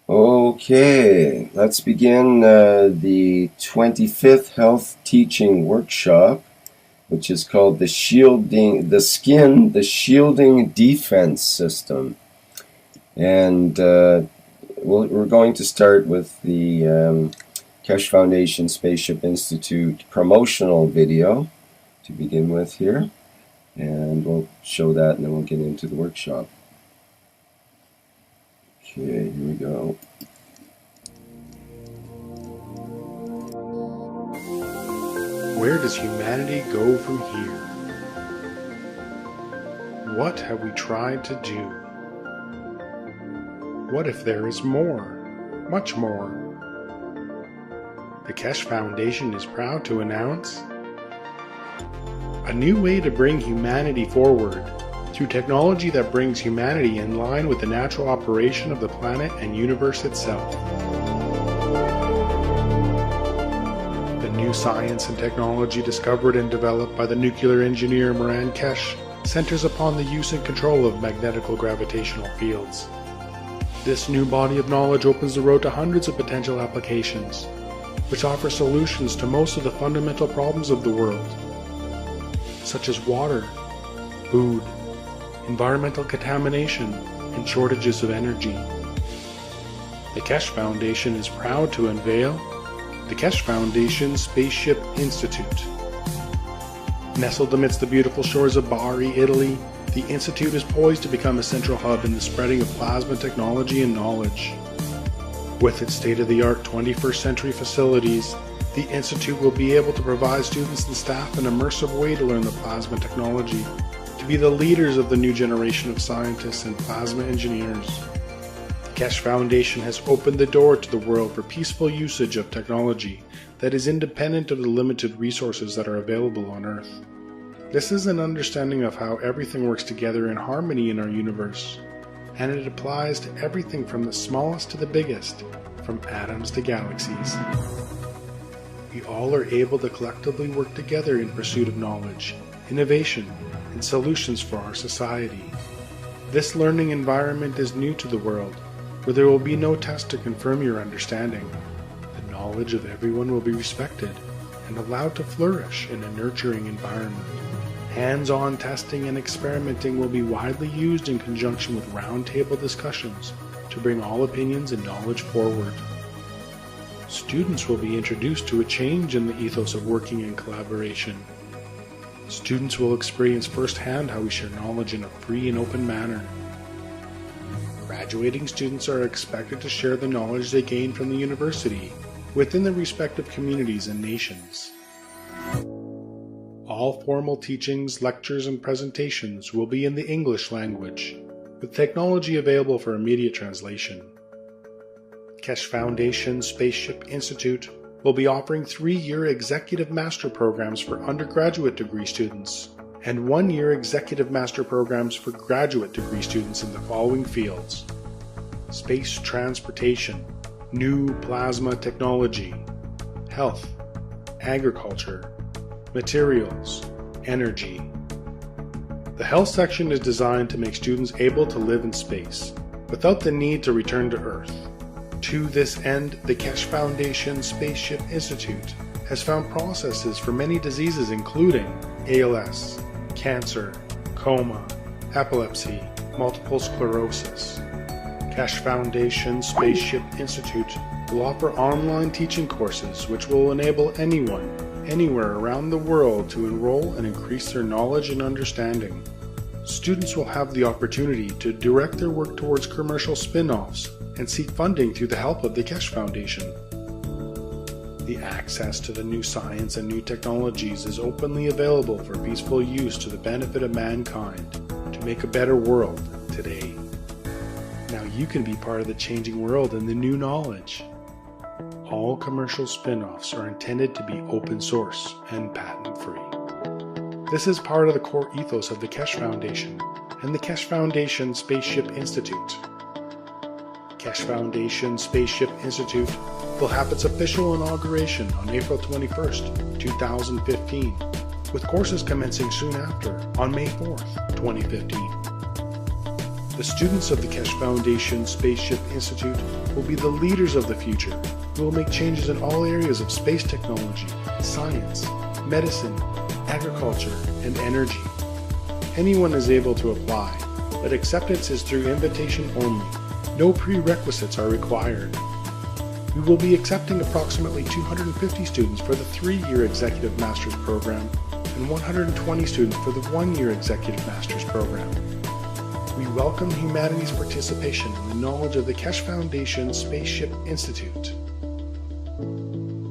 Okay, let's begin the 25th Health Teaching Workshop, which is called the Shielding Defense System. And we're going to start with the Keshe Foundation Spaceship Institute promotional video to begin with here. And we'll show that and then we'll get into the workshop. Okay, here we go. Where does humanity go from here? What have we tried to do? What if there is more, much more? The Keshe Foundation is proud to announce a new way to bring humanity forward through technology that brings humanity in line with the natural operation of the planet and universe itself. The new science and technology discovered and developed by the nuclear engineer Moran Keshe centers upon the use and control of magnetical gravitational fields. This new body of knowledge opens the road to hundreds of potential applications, which offer solutions to most of the fundamental problems of the world, such as water, food, environmental contamination, and shortages of energy. The Keshe Foundation is proud to unveil the Keshe Foundation Spaceship Institute. Nestled amidst the beautiful shores of Bari, Italy, the Institute is poised to become a central hub in the spreading of plasma technology and knowledge. With its state-of-the-art 21st century facilities, the Institute will be able to provide students and staff an immersive way to learn the plasma technology, to be the leaders of the new generation of scientists and plasma engineers. The Keshe Foundation has opened the door to the world for peaceful usage of technology that is independent of the limited resources that are available on Earth. This is an understanding of how everything works together in harmony in our universe, and it applies to everything from the smallest to the biggest, from atoms to galaxies. We all are able to collectively work together in pursuit of knowledge, innovation, and solutions for our society. This learning environment is new to the world, where there will be no test to confirm your understanding. The knowledge of everyone will be respected and allowed to flourish in a nurturing environment. Hands-on testing and experimenting will be widely used in conjunction with roundtable discussions to bring all opinions and knowledge forward. Students will be introduced to a change in the ethos of working in collaboration. Students will experience firsthand how we share knowledge in a free and open manner. Graduating students are expected to share the knowledge they gain from the university within their respective communities and nations. All formal teachings, lectures, and presentations will be in the English language, with technology available for immediate translation. Keshe Foundation Spaceship Institute will be offering 3-year executive master programs for undergraduate degree students and 1-year executive master programs for graduate degree students in the following fields: space transportation, new plasma technology, health, agriculture, materials, energy. The health section is designed to make students able to live in space without the need to return to Earth. To this end, the Keshe Foundation Spaceship Institute has found processes for many diseases including ALS, cancer, coma, epilepsy, multiple sclerosis. Keshe Foundation Spaceship Institute will offer online teaching courses which will enable anyone, anywhere around the world to enroll and increase their knowledge and understanding. Students will have the opportunity to direct their work towards commercial spin-offs and seek funding through the help of the Keshe Foundation. The access to the new science and new technologies is openly available for peaceful use to the benefit of mankind to make a better world today. Now you can be part of the changing world and the new knowledge. All commercial spin-offs are intended to be open source and patent-free. This is part of the core ethos of the Keshe Foundation and the Keshe Foundation Spaceship Institute. Keshe Foundation Spaceship Institute will have its official inauguration on April 21st, 2015, with courses commencing soon after on May 4th, 2015. The students of the Kesh Foundation Spaceship Institute will be the leaders of the future who will make changes in all areas of space technology, science, medicine, agriculture, and energy. Anyone is able to apply, but acceptance is through invitation only. No prerequisites are required. We will be accepting approximately 250 students for the 3-year Executive Master's Program and 120 students for the 1-year Executive Master's Program. We welcome humanity's participation in the knowledge of the Kesh Foundation Spaceship Institute.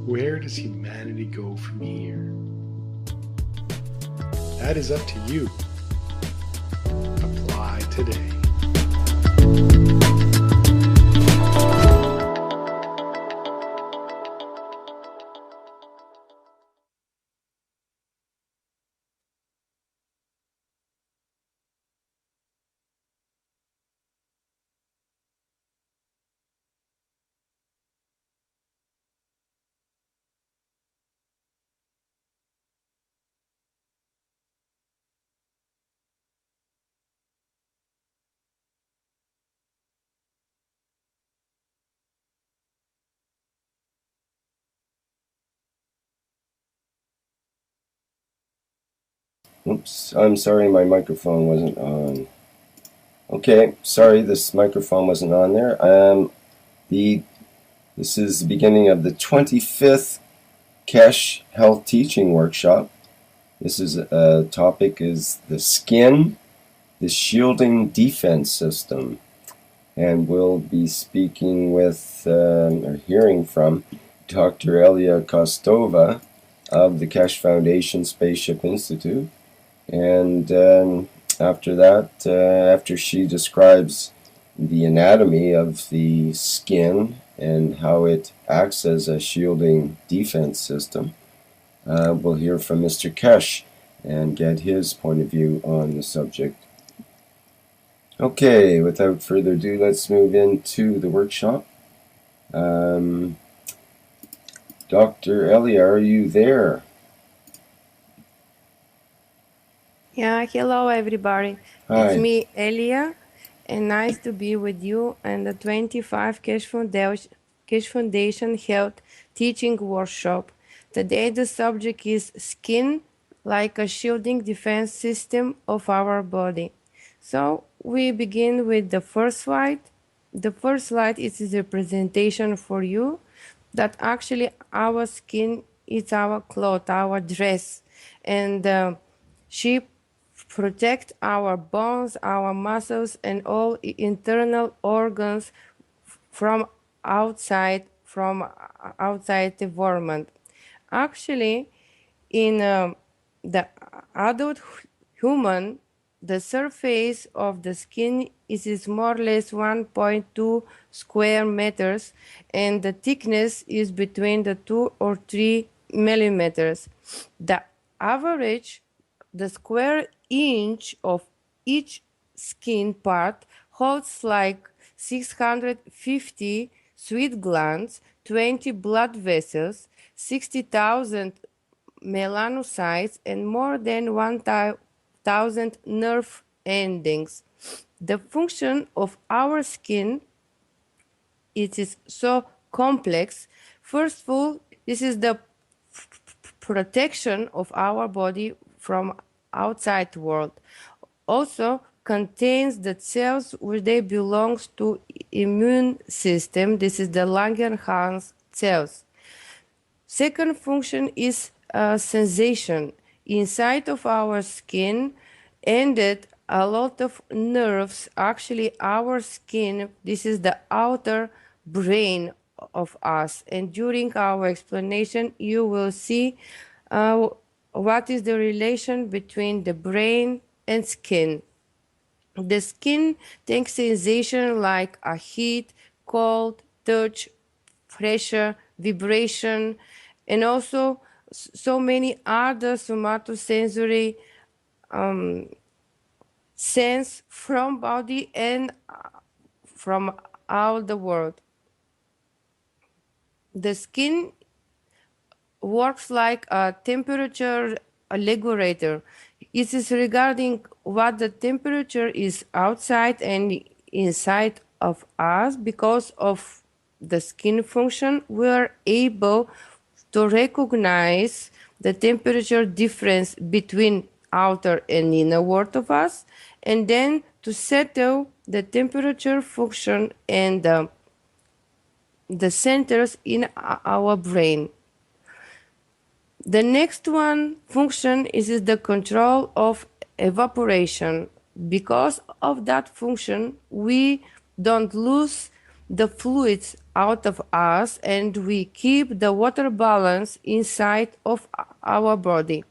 Where does humanity go from here? That is up to you. Apply today. Oops, I'm sorry my microphone wasn't on. Okay, sorry this microphone wasn't on there. This is the beginning of the 25th Kesh Health Teaching Workshop. This is topic is the skin, the shielding defense system. And we'll be speaking with, or hearing from, Dr. Elia Kostova of the Kesh Foundation Spaceship Institute. And after that, after she describes the anatomy of the skin and how it acts as a shielding defense system, we'll hear from Mr. Kesh and get his point of view on the subject. Okay, without further ado, let's move into the workshop. Dr. Elia, are you there? Yeah, hello everybody. Hi. It's me, Elia, and nice to be with you and the 25 Kesh Foundation Health Teaching Workshop. Today the subject is skin, like a shielding defense system of our body. So we begin with the first slide. The first slide is a representation for you that actually our skin is our cloth, our dress, and she protect our bones, our muscles, and all internal organs from outside the environment. Actually, in the adult human, the surface of the skin is more or less 1.2 square meters, and the thickness is between the 2 or 3 millimeters. The average, the square inch of each skin part holds like 650 sweat glands, 20 blood vessels, 60,000 melanocytes, and more than 1,000 nerve endings. The function of our skin, it is so complex. First of all, this is the protection of our body from outside world. Also contains the cells which they belongs to immune system. This is the Langerhans cells. Second function is sensation. Inside of our skin ended a lot of nerves. Actually, our skin, this is the outer brain of us. And during our explanation, you will see what is the relation between the brain and skin. The skin takes sensation like a heat, cold, touch, pressure, vibration, and also so many other somatosensory sense from body and from all the world. The skin works like a temperature regulator. It is regarding what the temperature is outside and inside of us. Because of the skin function, we are able to recognize the temperature difference between outer and inner world of us, and then to settle the temperature function and the centers in our brain. The next one function is the control of evaporation. Because of that function, we don't lose the fluids out of us, and we keep the water balance inside of our body.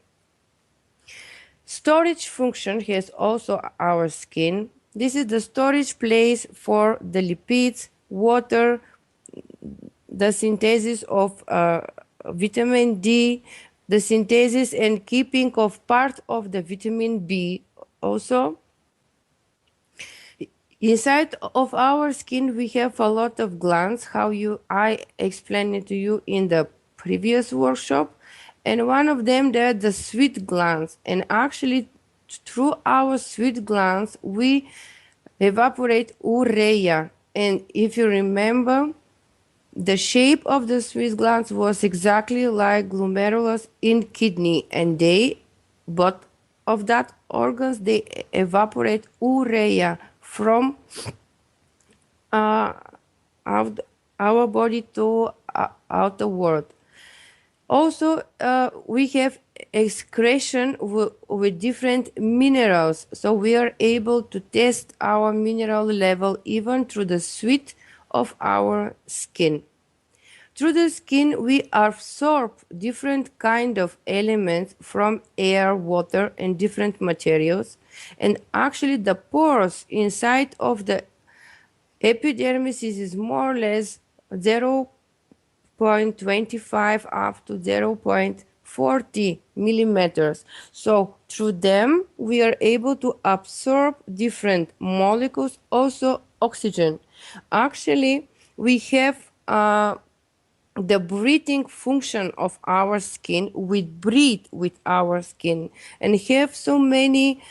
Storage function has also our skin. This is the storage place for the lipids, water, the synthesis of vitamin D, the synthesis and keeping of part of the vitamin B also. Inside of our skin, we have a lot of glands, I explained it to you in the previous workshop. And one of them, they're the sweat glands. And actually, through our sweat glands, we evaporate urea. And if you remember, the shape of the sweat glands was exactly like glomerulus in kidney, and both of that organs, they evaporate urea from out our body to outer world. Also, we have excretion with different minerals, so we are able to test our mineral level even through the sweat of our skin. Through the skin, we absorb different kind of elements from air, water, and different materials. And actually, the pores inside of the epidermis is more or less 0.25 up to 0.40 millimeters. So through them, we are able to absorb different molecules, also oxygen. Actually, we have the breathing function of our skin. We breathe with our skin, and have so many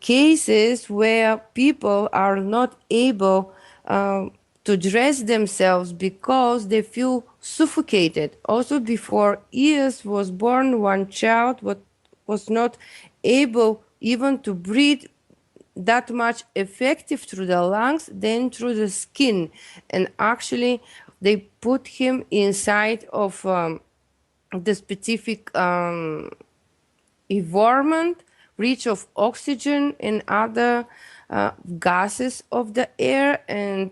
cases where people are not able to dress themselves because they feel suffocated. Also, before years was born, one child was not able even to breathe that much effective through the lungs than through the skin. And actually, they put him inside of the specific environment, rich of oxygen and other gases of the air, and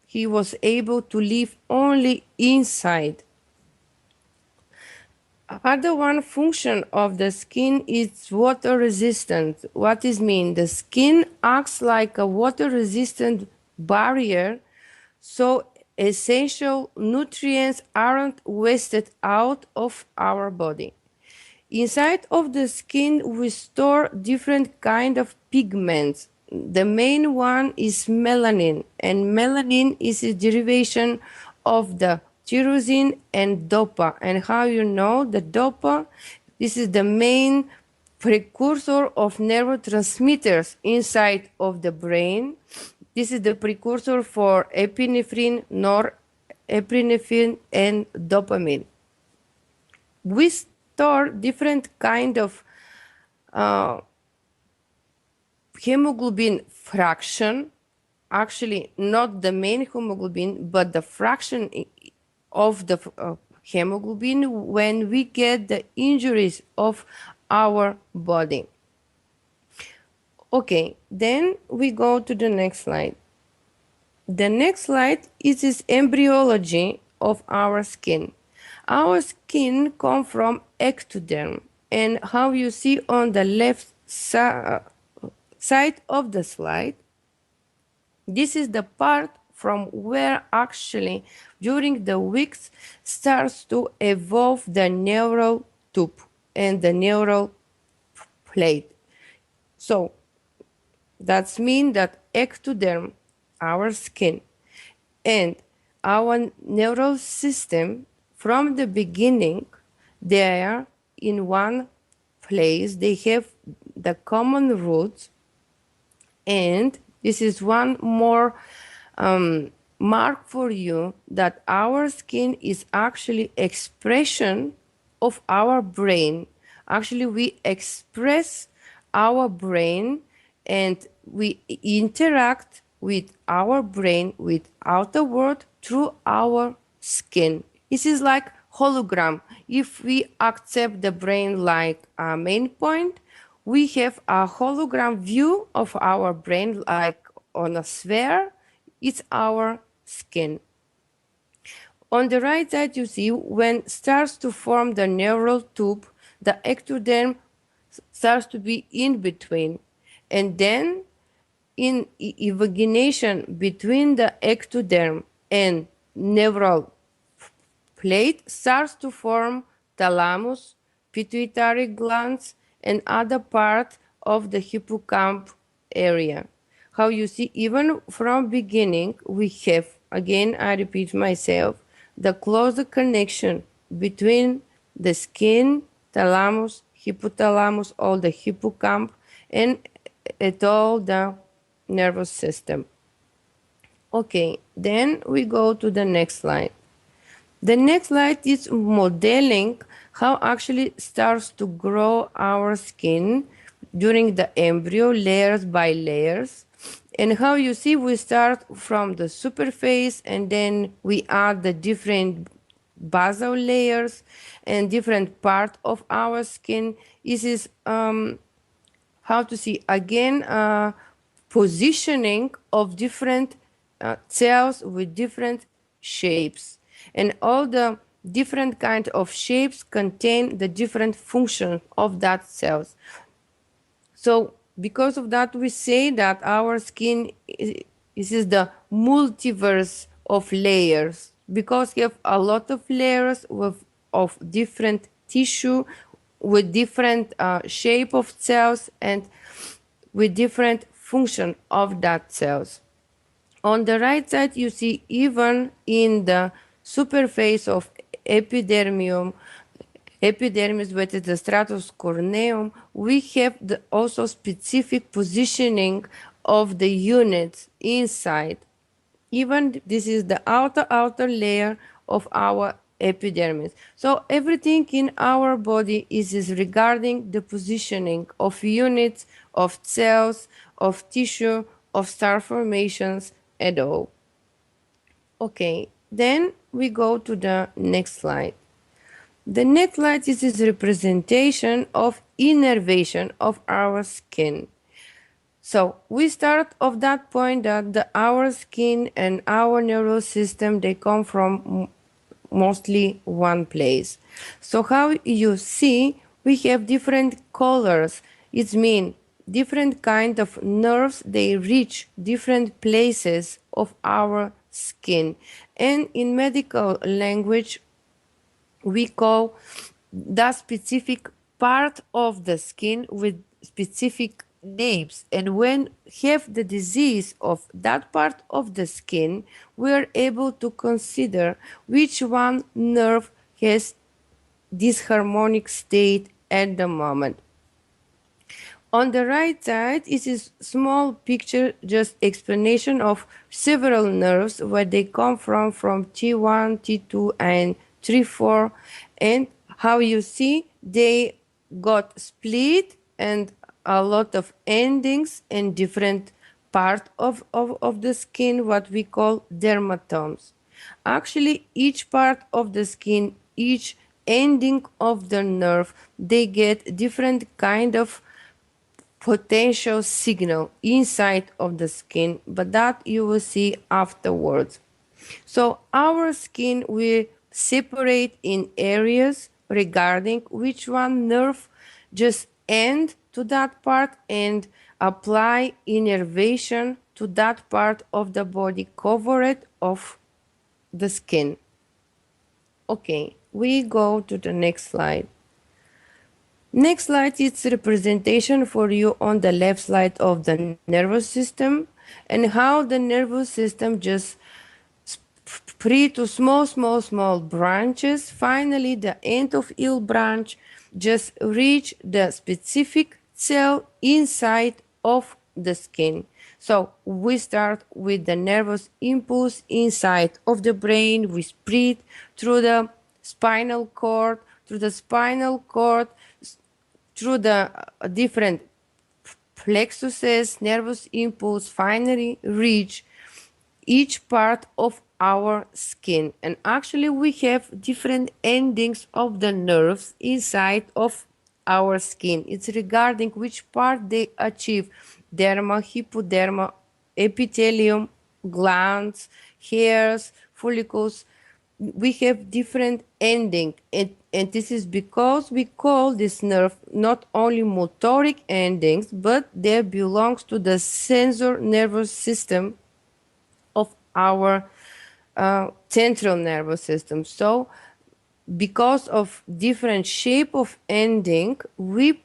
he was able to live only inside. Other one function of the skin is water resistant. What is mean? The skin acts like a water resistant barrier, so essential nutrients aren't wasted out of our body. Inside of the skin, we store different kind of pigments. The main one is melanin, and melanin is a derivation of the tyrosine and dopa. And how you know the dopa? This is the main precursor of neurotransmitters inside of the brain. This is the precursor for epinephrine, norepinephrine, and dopamine. We store different kind of hemoglobin fraction, actually not the main hemoglobin, but the fraction of the hemoglobin when we get the injuries of our body. Okay, then we go to the next slide. The next slide is this embryology of our skin. Our skin comes from ectoderm, and how you see on the left side of the slide, this is the part from where actually during the weeks starts to evolve the neural tube and the neural plate. So that means that ectoderm, our skin, and our neural system from the beginning, they are in one place, they have the common roots, and this is one more mark for you that our skin is actually expression of our brain. Actually, we express our brain and we interact with our brain, with outer world through our skin. This is like hologram. If we accept the brain like a main point, we have a hologram view of our brain like on a sphere. It's our skin. On the right side, you see when starts to form the neural tube, the ectoderm starts to be in between. And then in invagination between the ectoderm and neural plate starts to form thalamus, pituitary glands, and other part of the hippocamp area. How you see, even from beginning, we have, again, I repeat myself, the closer connection between the skin, thalamus, hypothalamus, all the hippocamp, and at all the nervous system. Okay, then we go to the next slide. The next slide is modeling how actually starts to grow our skin during the embryo, layers by layers. And how you see we start from the superface and then we add the different basal layers and different part of our skin. This is how to see again positioning of different cells with different shapes, and all the different kind of shapes contain the different function of that cells. So because of that, we say that our skin is the multiverse of layers, because we have a lot of layers of different tissue with different shape of cells and with different function of that cells. On the right side, you see even in the superface of epidermis, which is the stratus corneum, we have also specific positioning of the units inside. Even this is the outer layer of our epidermis. So everything in our body is regarding the positioning of units, of cells, of tissue, of star formations, and all. Okay, then we go to the next slide. The next slide is this representation of innervation of our skin. So we start of that point that our skin and our nervous system, they come from mostly one place. So how you see, we have different colors. It means different kind of nerves, they reach different places of our skin. And in medical language, we call that specific part of the skin with specific names. And when have the disease of that part of the skin, we are able to consider which one nerve has this harmonic state at the moment. On the right side is a small picture, just explanation of several nerves, where they come from T1, T2, and T4, and how you see they got split and a lot of endings in different part of the skin, what we call dermatomes. Actually, each part of the skin, each ending of the nerve, they get different kind of potential signal inside of the skin, but that you will see afterwards. So our skin will separate in areas regarding which one nerve just end to that part and apply innervation to that part of the body covered of the skin. Okay, we go to the next slide. Next slide is representation for you on the left side of the nervous system and how the nervous system just spread to small branches. Finally, the end of each branch, just reach the specific cell inside of the skin. So we start with the nervous impulse inside of the brain. We spread through the spinal cord, through the different plexuses, nervous impulse finally reach each part of our skin. And actually we have different endings of the nerves inside of our skin. It's regarding which part they achieve: derma, hypoderma, epithelium, glands, hairs, follicles. We have different ending, and this is because we call this nerve not only motoric endings, but they belongs to the sensor nervous system of our central nervous system. So because of different shape of ending, we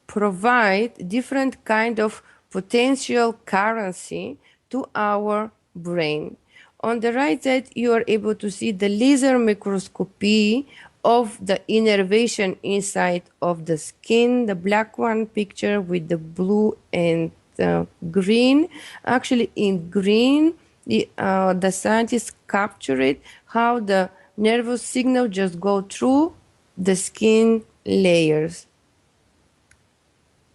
provide different kind of potential currency to our brain. On the right side, you are able to see the laser microscopy of the innervation inside of the skin, the black one picture with the blue and green. Actually, in green, the scientists captured how the nervous signal just go through the skin layers.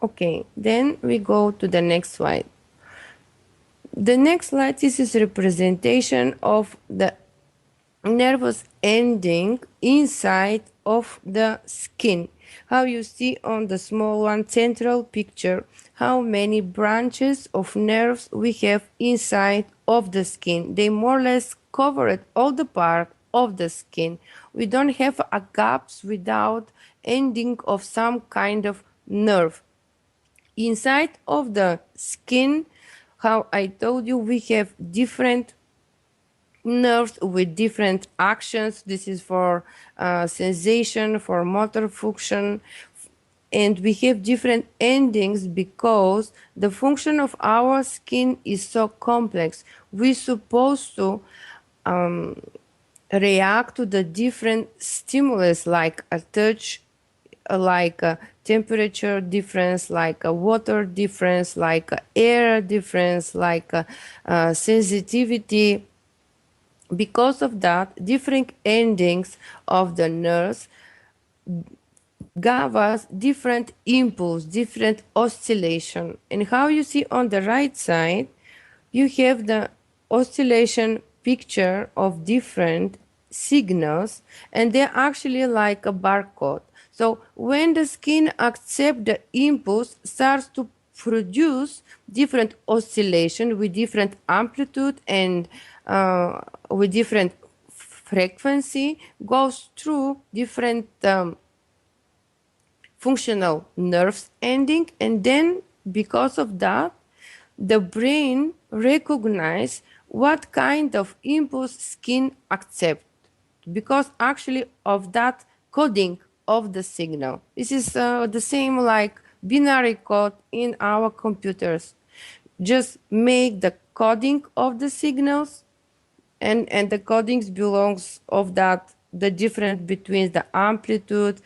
Okay, then we go to the next slide. The next slide, this is representation of the nervous ending inside of the skin. How you see on the small one central picture how many branches of nerves we have inside of the skin. They more or less covered all the part of the skin. We don't have a gaps without ending of some kind of nerve. Inside of the skin, how I told you, we have different nerves with different actions. This is for sensation, for motor function, and we have different endings because the function of our skin is so complex. We're supposed to react to the different stimulus, like a touch, like a temperature difference, like a water difference, like a air difference, like a sensitivity. Because of that, different endings of the nerves gave us different impulse, different oscillation. And how you see on the right side, you have the oscillation picture of different signals, and they're actually like a barcode. So when the skin accepts the impulse, starts to produce different oscillation with different amplitude and with different frequency, goes through different functional nerves ending, and then because of that, the brain recognize what kind of impulse skin accept because actually of that coding of the signal. This is the same like binary code in our computers. Just make the coding of the signals, and the codings belongs of that the difference between the amplitude,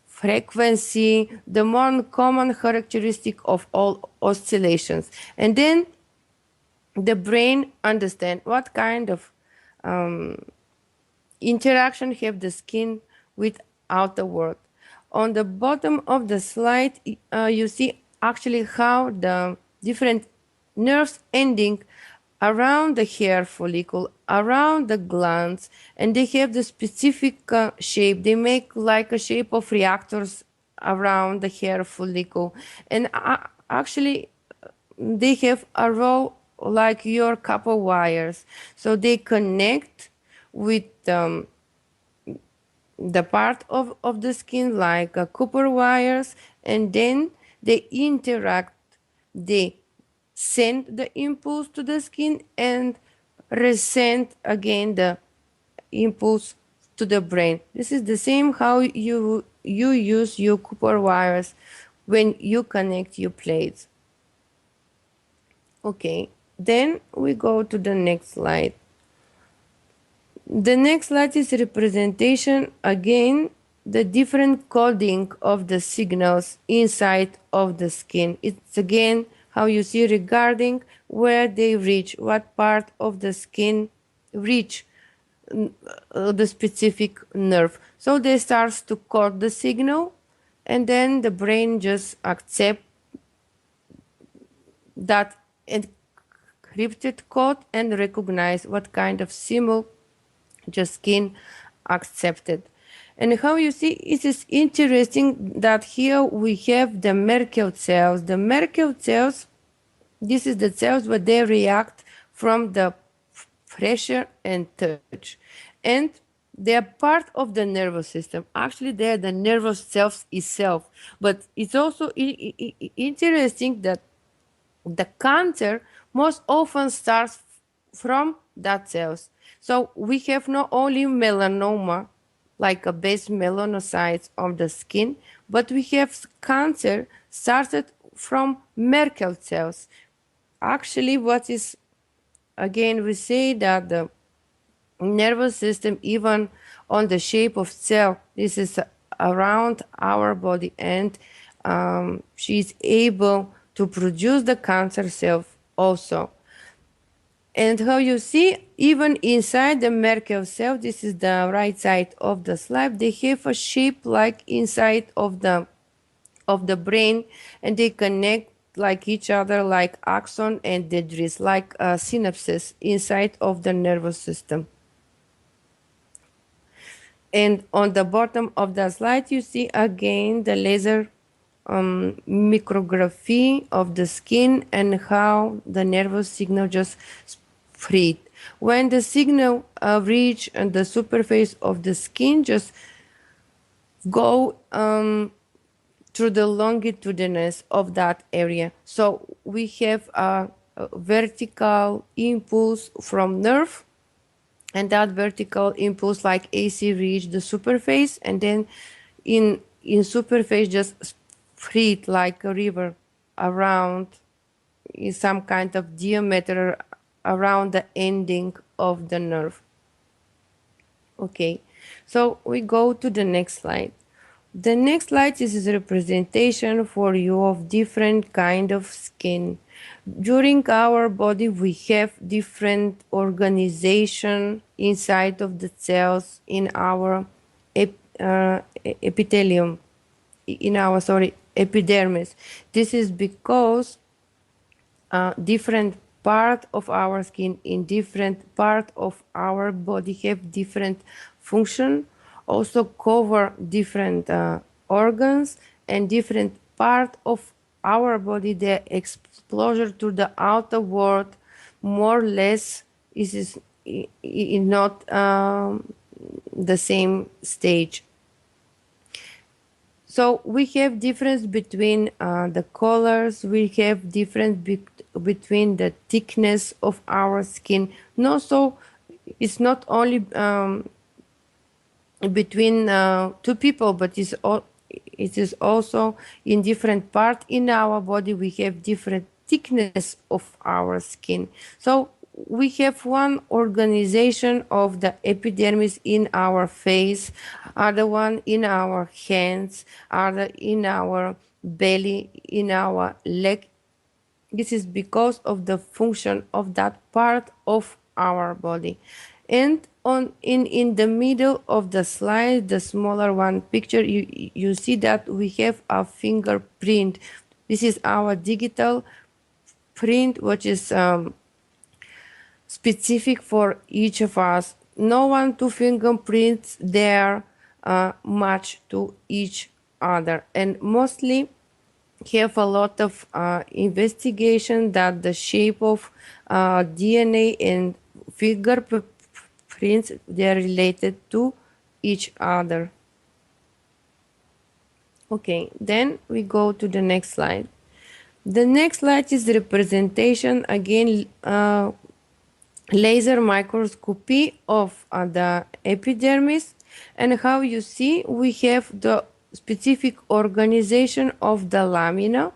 frequency, the more common characteristic of all oscillations. And then the brain understand what kind of interaction have the skin with outer world. On the bottom of the slide, you see actually how the different nerves ending around the hair follicle, around the glands, and they have the specific shape. They make like a shape of reactors around the hair follicle. And actually, they have a role like your copper wires. So they connect with the part of the skin like copper wires, and then they interact. They send the impulse to the skin and resend again the impulse to the brain. This is the same how you use your copper wires when you connect your plates. Okay, then we go to the next slide. The next slide is representation again the different coding of the signals inside of the skin. It's again how you see regarding where they reach, what part of the skin reach the specific nerve. So they start to code the signal, and then the brain just accept that encrypted code and recognize what kind of symbol just skin accepted. And how you see, it is interesting that here we have the Merkel cells. The Merkel cells, this is the cells where they react from the pressure and touch. And they are part of the nervous system. Actually, they are the nervous cells itself. But it's also interesting that the cancer most often starts from that cells. So we have not only melanoma, like a base melanocytes of the skin, but we have cancer started from Merkel cells. Actually, what is, again, we say that the nervous system, even on the shape of cell, this is around our body, and she's able to produce the cancer cell also. And how you see, even inside the Merkel cell, this is the right side of the slide, they have a shape like inside of the brain, and they connect like each other, like axon and dendrites, like synapses inside of the nervous system. And on the bottom of the slide, you see again the laser micrography of the skin and how the nervous signal just spread. When the signal reach the surface of the skin, just go through the longitudinous of that area. So we have a vertical impulse from nerve, and that vertical impulse like AC reach the surface, and then in surface just spread like a river around in some kind of diameter around the ending of the nerve. Okay, so we go to the next slide. The next slide is a representation for you of different kind of skin. During our body, we have different organization inside of the cells in our epithelium, in our, epidermis. This is because different part of our skin in different part of our body have different function, also cover different organs, and different part of our body, the exposure to the outer world more or less is not the same stage. So we have difference between the colors, we have difference between the thickness of our skin. No, so it's not only between two people, but it is also in different part in our body. We have different thickness of our skin. So we have one organization of the epidermis in our face, other one in our hands, other in our belly, in our leg. This is because of the function of that part of our body. And in the middle of the slide, the smaller one picture, you see that we have a fingerprint. This is our digital print, which is specific for each of us. No one two fingerprints there match to each other, and mostly have a lot of investigation that the shape of DNA and fingerprints, they are related to each other. Okay, then we go to the next slide. The next slide is the representation, again, laser microscopy of the epidermis, and how you see we have the specific organization of the lamina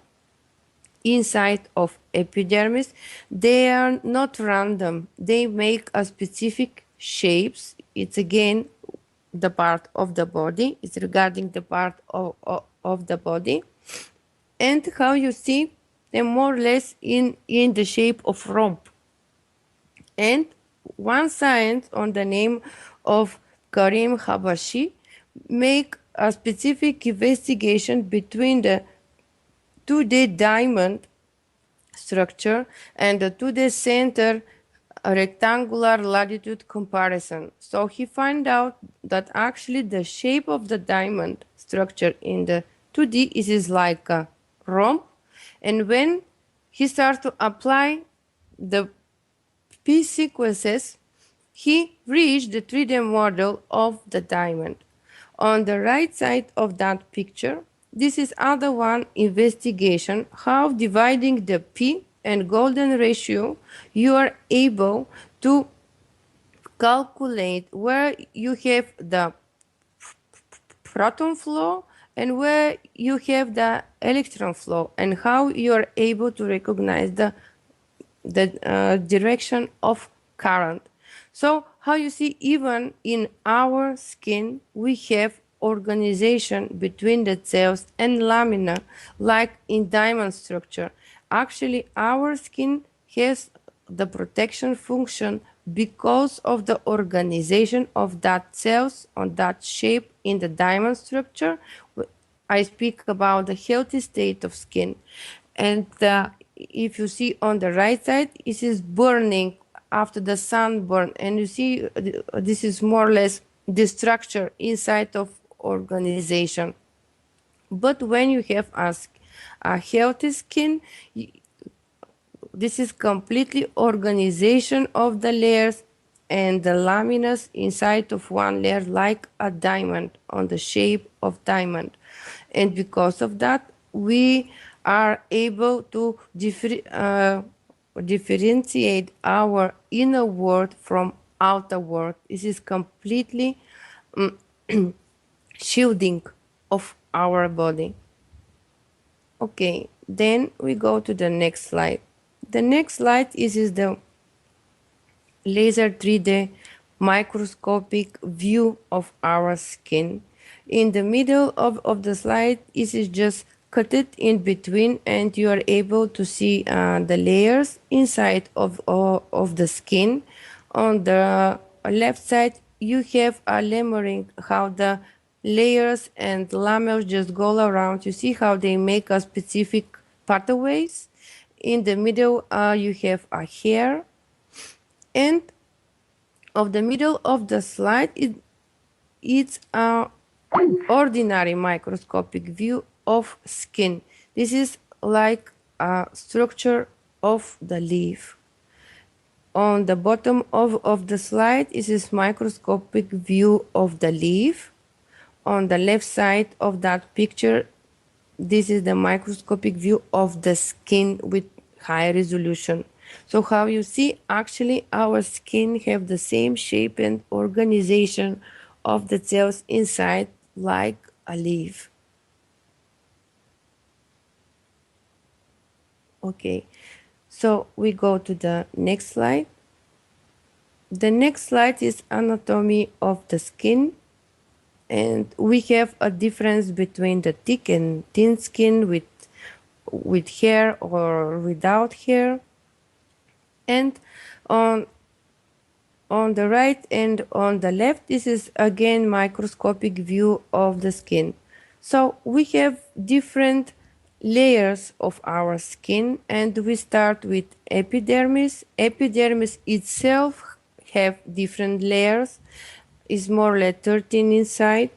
inside of epidermis. They are not random, they make a specific shapes. It's again the part of the body. It's regarding the part of the body. And how you see them more or less in the shape of romb. And one scientist on the name of Karim Habashi make a specific investigation between the 2D diamond structure and the 2D center rectangular latitude comparison. So he found out that actually the shape of the diamond structure in the 2D is like a romb, and when he started to apply the P sequences, he reached the 3D model of the diamond. On the right side of that picture, this is other one investigation how dividing the P and golden ratio you are able to calculate where you have the proton flow and where you have the electron flow, and how you are able to recognize the direction of current. So how you see, even in our skin, we have organization between the cells and lamina, like in diamond structure. Actually, our skin has the protection function because of the organization of that cells on that shape in the diamond structure. I speak about the healthy state of skin. And if you see on the right side, it is burning after the sunburn. And you see, this is more or less the structure inside of organization. But when you have a healthy skin, this is completely organization of the layers and the laminas inside of one layer, like a diamond on the shape of diamond. And because of that, we are able to differentiate our inner world from outer world. This is completely shielding of our body. Okay, then we go to the next slide. The next slide is the laser 3D microscopic view of our skin. In the middle of the slide, it is just cut it in between, and you are able to see the layers inside of the skin. On the left side, you have a layering, how the layers and lamels just go around. You see how they make a specific pathways. In the middle, you have a hair, and of the middle of the slide, it's a ordinary microscopic view of skin. This is like a structure of the leaf. On the bottom of the slide is this microscopic view of the leaf. On the left side of that picture, this is the microscopic view of the skin with high resolution. So how you see, actually our skin have the same shape and organization of the cells inside, like a leaf. Okay, so we go to the next slide. The next slide is anatomy of the skin. And we have a difference between the thick and thin skin with hair or without hair. And on the right and on the left, this is again microscopic view of the skin. So we have different layers of our skin, and we start with epidermis. Epidermis itself have different layers, is more or less 13 inside.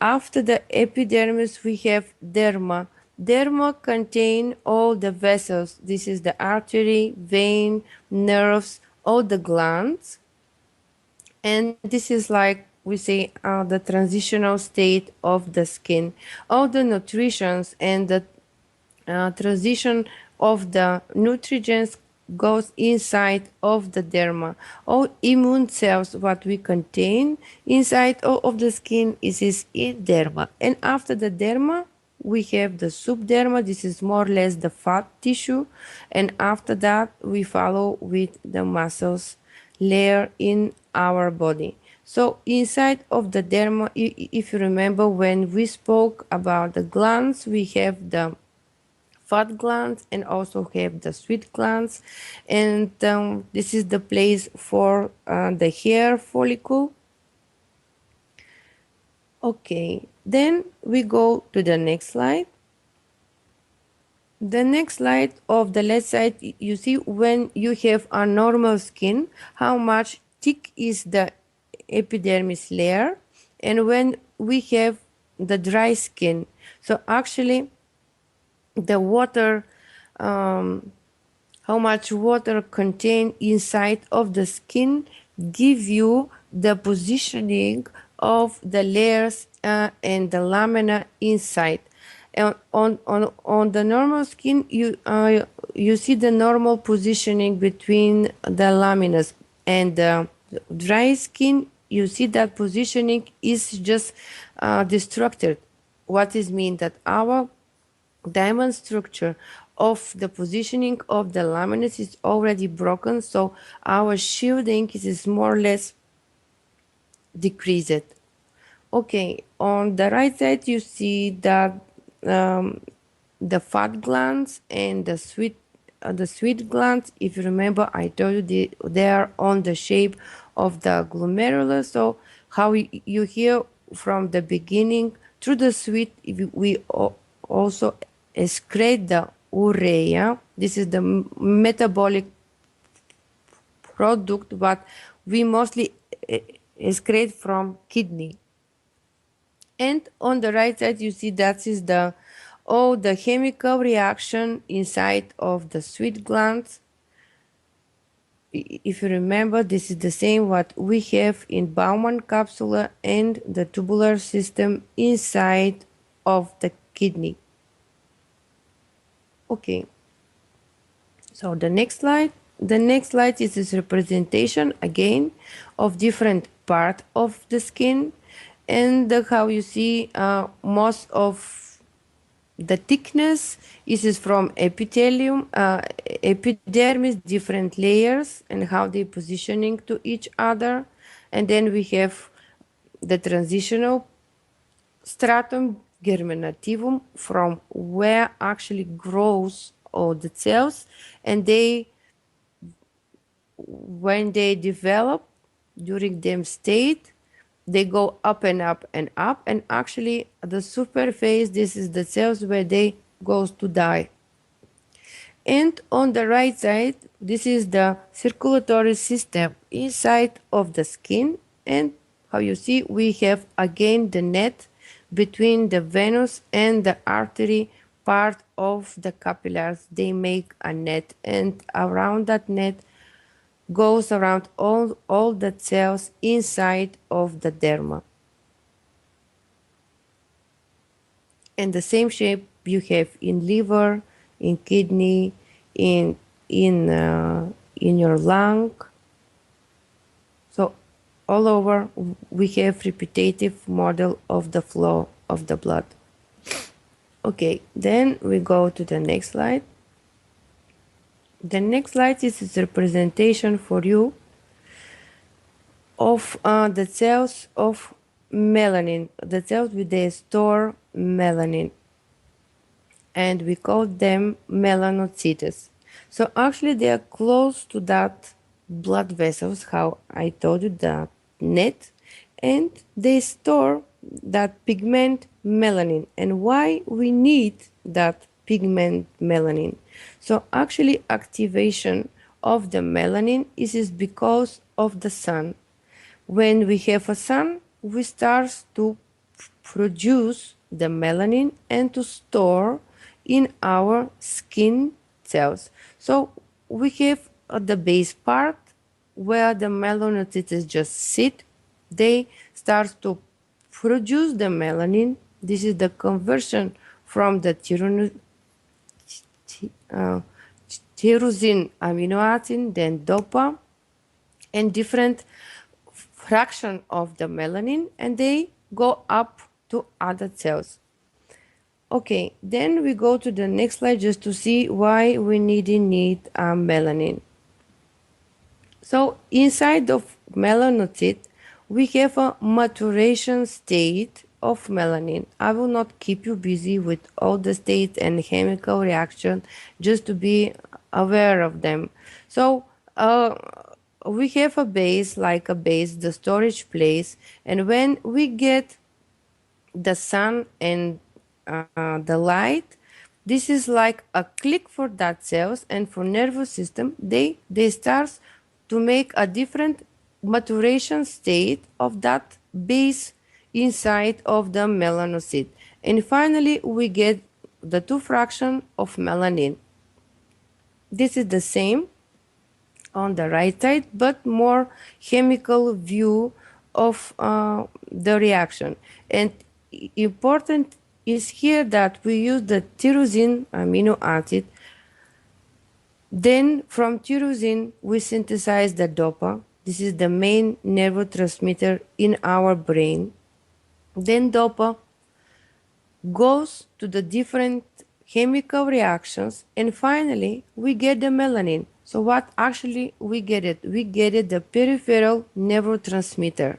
After the epidermis, we have derma. Derma contain all the vessels. This is the artery, vein, nerves, all the glands. And this is like we say the transitional state of the skin. All the nutritions and the transition of the nutrients goes inside of the derma. All immune cells what we contain inside of the skin is in derma. And after the derma, we have the subderma. This is more or less the fat tissue. And after that, we follow with the muscles layer in our body. So inside of the derma, if you remember when we spoke about the glands, we have the fat glands and also have the sweat glands, and this is the place for the hair follicle. Okay, then we go to the next slide. The next slide of the left side, you see when you have a normal skin, how much thick is the epidermis layer, and when we have the dry skin. So actually, the water, how much water contained inside of the skin give you the positioning of the layers and the lamina inside. And on the normal skin, you see the normal positioning between the laminas, and the dry skin, you see that positioning is just destructed. What is mean that our diamond structure of the positioning of the laminates is already broken, so our shielding is more or less decreased. Okay, on the right side you see that the fat glands and the sweet glands. If you remember, I told you they are on the shape of the glomerulus. So how you hear from the beginning through the sweet, we also excrete the urea. This is the metabolic product, but we mostly excrete from kidney. And on the right side, you see that is the chemical reaction inside of the sweat glands. If you remember, this is the same what we have in Bowman capsule and the tubular system inside of the kidney. Okay. So the next slide. The next slide is this representation again of different part of the skin, and how you see most of the thickness is from epithelium, epidermis, different layers, and how they positioning to each other. And then we have the transitional stratum germinativum, from where actually grows all the cells, and they, when they develop during them state, they go up and up and up, and actually the superphase, this is the cells where they goes to die. And on the right side, this is the circulatory system inside of the skin, and how you see we have again the net between the venous and the artery part of the capillaries. They make a net, and around that net goes around all the cells inside of the derma. And the same shape you have in liver, in kidney, in your lung. So all over we have repetitive model of the flow of the blood. Okay, then we go to the next slide. The next slide is a representation for you of the cells of melanin, the cells with the store melanin, and we call them melanocytes. So actually they are close to that blood vessels, how I told you, the net, and they store that pigment melanin. And why we need that pigment melanin? So actually activation of the melanin is because of the sun. When we have a sun, we start to produce the melanin and to store in our skin cells. So we have the base part where the melanocytes just sit. They start to produce the melanin. This is the conversion from the tyrosine amino acid, then dopa, and different fraction of the melanin, and they go up to other cells. Okay, then we go to the next slide just to see why we need melanin. So inside of melanocyte, we have a maturation state of melanin. I will not keep you busy with all the states and chemical reaction, just to be aware of them. So we have a base, like a base, the storage place, and when we get the sun and the light, this is like a click for that cells, and for nervous system, they start to make a different maturation state of that base inside of the melanocyte, and finally we get the two fraction of melanin. This is the same on the right side, but more chemical view of the reaction. And important is here that we use the tyrosine amino acid. Then from tyrosine we synthesize the dopa. This is the main neurotransmitter in our brain. Then dopa goes to the different chemical reactions, and finally we get the melanin. So what actually we get it? We get it the peripheral neurotransmitter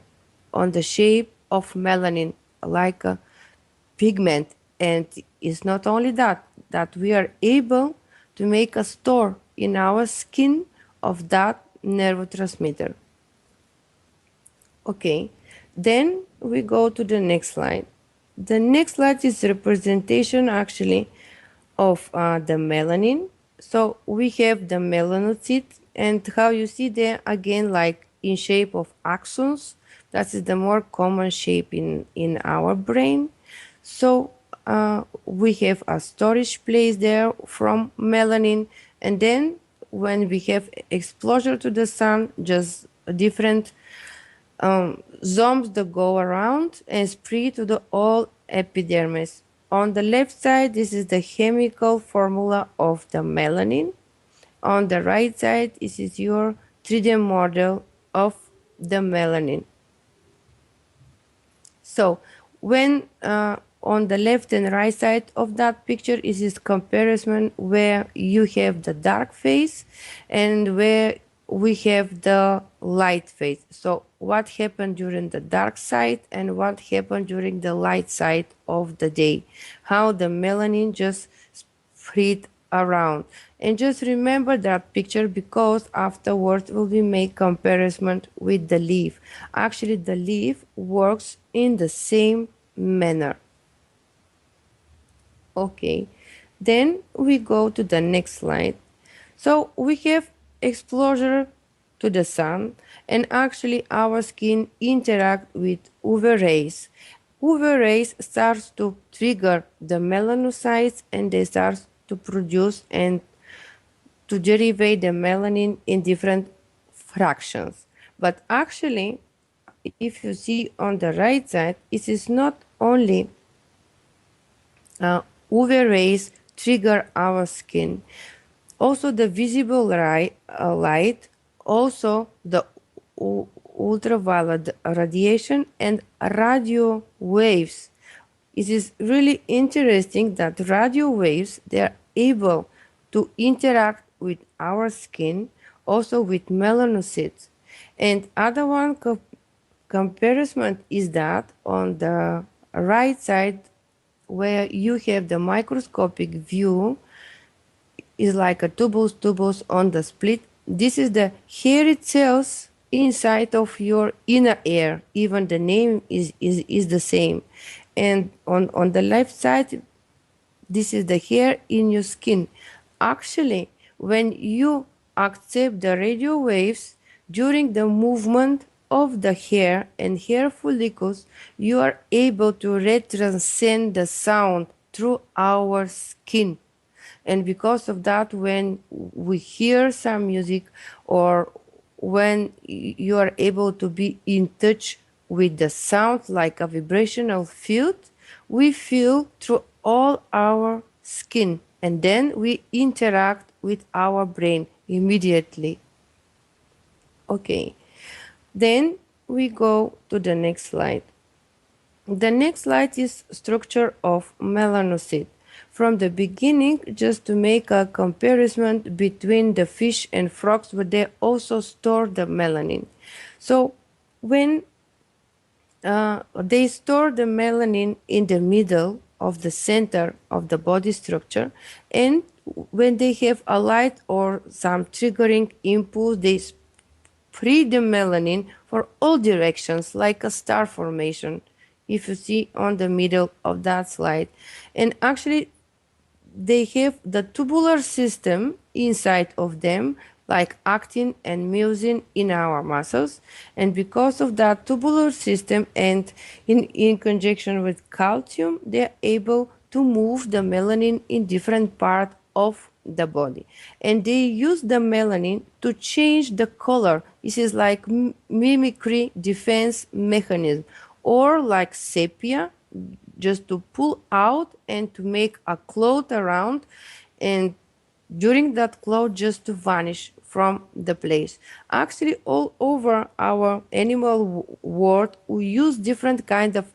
on the shape of melanin, like a pigment. And it's not only that we are able to make a store in our skin of that neurotransmitter. Okay, then we go to the next slide. The next slide is representation actually of the melanin. So we have the melanocyte, and how you see there again, like in shape of axons. That is the more common shape in our brain. So we have a storage place there from melanin, and then when we have exposure to the sun, just different zones that go around and spread to the all epidermis. On the left side, this is the chemical formula of the melanin. On the right side, this is your 3D model of the melanin. So when on the left and right side of that picture is this comparison where you have the dark phase and where we have the light phase. So what happened during the dark side and what happened during the light side of the day, how the melanin just spread around. And just remember that picture, because afterwards will be make comparison with the leaf. Actually the leaf works in the same manner. Okay, then we go to the next slide. So we have exposure to the sun, and actually our skin interact with UV rays. UV rays starts to trigger the melanocytes, and they start to produce and to derivate the melanin in different fractions. But actually, if you see on the right side, it is not only UV rays trigger our skin, also the visible light, also the ultraviolet radiation and radio waves. It is really interesting that radio waves, they are able to interact with our skin, also with melanocytes. And other one comparison is that on the right side, where you have the microscopic view, is like a tubes on the split. This is the hairy cells inside of your inner ear. Even the name is the same. And on the left side, this is the hair in your skin. Actually, when you accept the radio waves during the movement of the hair and hair follicles, you are able to retranscend the sound through our skin. And because of that, when we hear some music or when you are able to be in touch with the sound like a vibrational field, we feel through all our skin, and then we interact with our brain immediately. Okay, then we go to the next slide. The next slide is structure of melanocyte. From the beginning, just to make a comparison between the fish and frogs, where they also store the melanin. So when they store the melanin in the middle of the center of the body structure, and when they have a light or some triggering impulse, they spread the melanin for all directions like a star formation, if you see on the middle of that slide. And actually they have the tubular system inside of them, like actin and myosin in our muscles. And because of that tubular system and in conjunction with calcium, they're able to move the melanin in different parts of the body. And they use the melanin to change the color. This is like mimicry defense mechanism, or like sepia, just to pull out and to make a cloth around, and during that cloth just to vanish from the place. Actually, all over our animal world, we use different kind of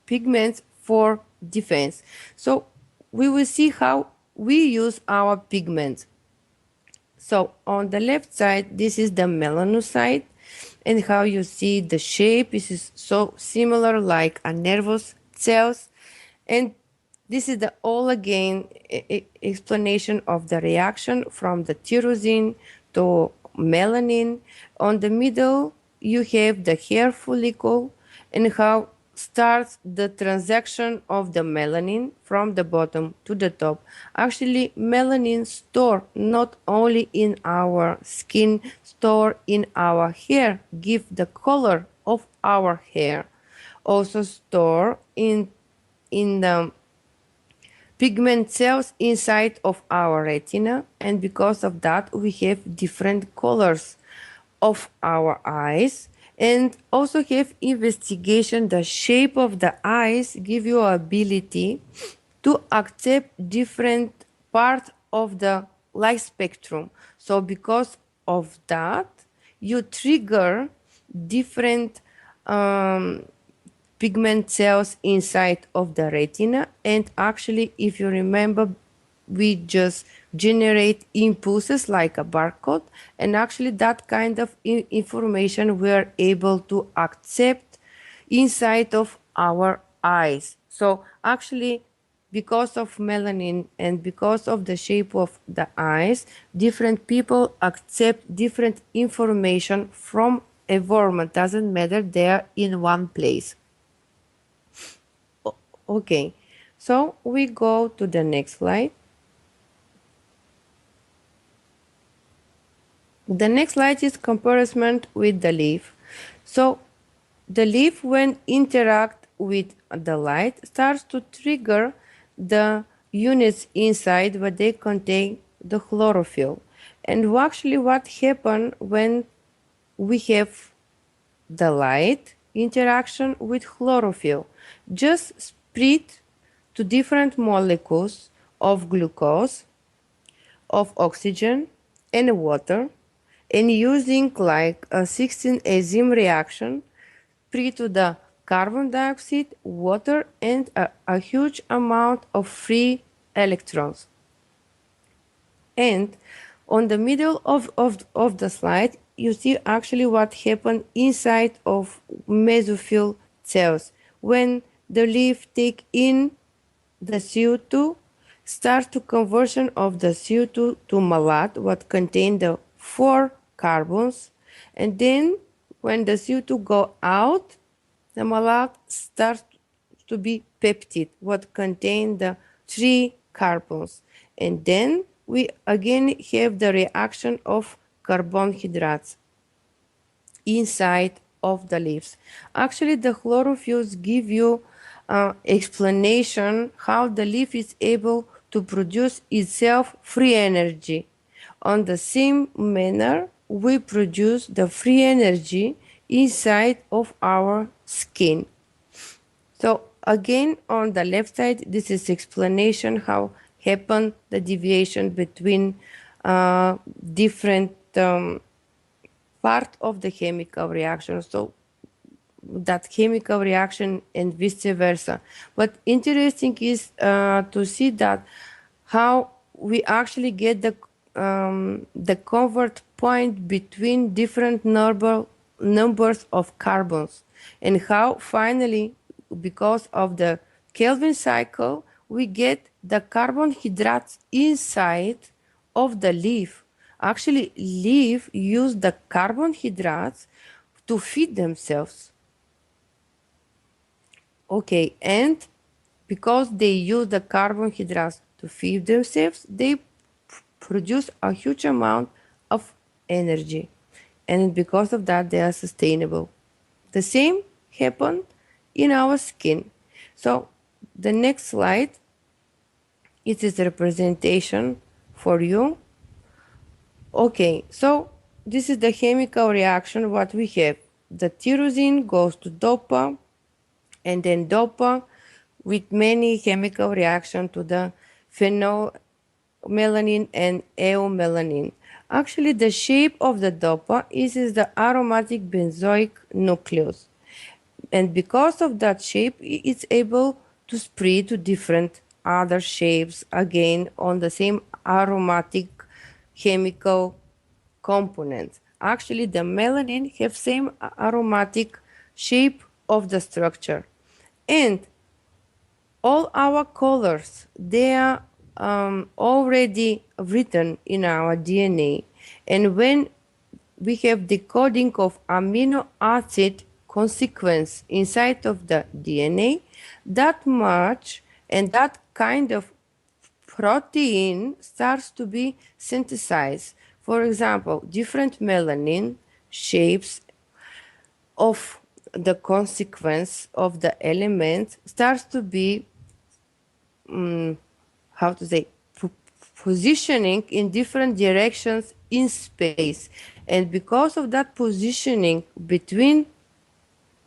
pigments for defense. So we will see how we use our pigments. So on the left side, this is the melanocyte, and how you see the shape is so similar like a nervous cells. And this is the all again explanation of the reaction from the tyrosine to melanin. On the middle, you have the hair follicle and how starts the transaction of the melanin from the bottom to the top. Actually, melanin store not only in our skin, store in our hair, give the color of our hair. Also store in the pigment cells inside of our retina, and because of that we have different colors of our eyes. And also have investigation the shape of the eyes give you ability to accept different part of the light spectrum. So because of that you trigger different pigment cells inside of the retina. And actually, if you remember, we just generate impulses like a barcode, and actually that kind of information we're able to accept inside of our eyes. So actually, because of melanin and because of the shape of the eyes, different people accept different information from a environment. Doesn't matter, they're in one place. Okay, so we go to the next slide. The next slide is comparison with the leaf. So the leaf, when interact with the light, starts to trigger the units inside where they contain the chlorophyll. And actually what happens when we have the light interaction with chlorophyll? Just split to different molecules of glucose, of oxygen, and water, and using like a 16 enzyme reaction, free to the carbon dioxide, water, and a huge amount of free electrons. And on the middle of the slide, you see actually what happened inside of mesophyll cells. When the leaf take in the CO2, start to conversion of the CO2 to malate, what contain the 4 carbons, and then when the CO2 go out, the malate starts to be peptide, what contain the 3 carbons. And then we again have the reaction of carbohydrates inside of the leaves. Actually, the chlorophylls give you explanation how the leaf is able to produce itself free energy. On the same manner, we produce the free energy inside of our skin. So again, on the left side, this is explanation how happen the deviation between different part of the chemical reaction. So that chemical reaction and vice versa. But interesting is to see that how we actually get the convert point between different numbers of carbons. and how finally, because of the Kelvin cycle, we get the carbohydrates inside of the leaf. Actually, leaf use the carbohydrates to feed themselves. Okay, and because they use the carbohydrates to feed themselves, they produce a huge amount of energy. And because of that, they are sustainable. The same happen in our skin. So the next slide, it is a representation for you. Okay, so this is the chemical reaction what we have. The tyrosine goes to dopa, and then dopa with many chemical reaction to the phenolmelanin and eumelanin. Actually, the shape of the dopa is the aromatic benzoic nucleus. And because of that shape, it's able to spread to different other shapes again on the same aromatic chemical components. Actually, the melanin have same aromatic shape of the structure. And all our colors, they are already written in our DNA. And when we have decoding of amino acid consequence inside of the DNA, that much and that kind of protein starts to be synthesized. For example, different melanin shapes of the consequence of the element starts to be how to say positioning in different directions in space, and because of that positioning between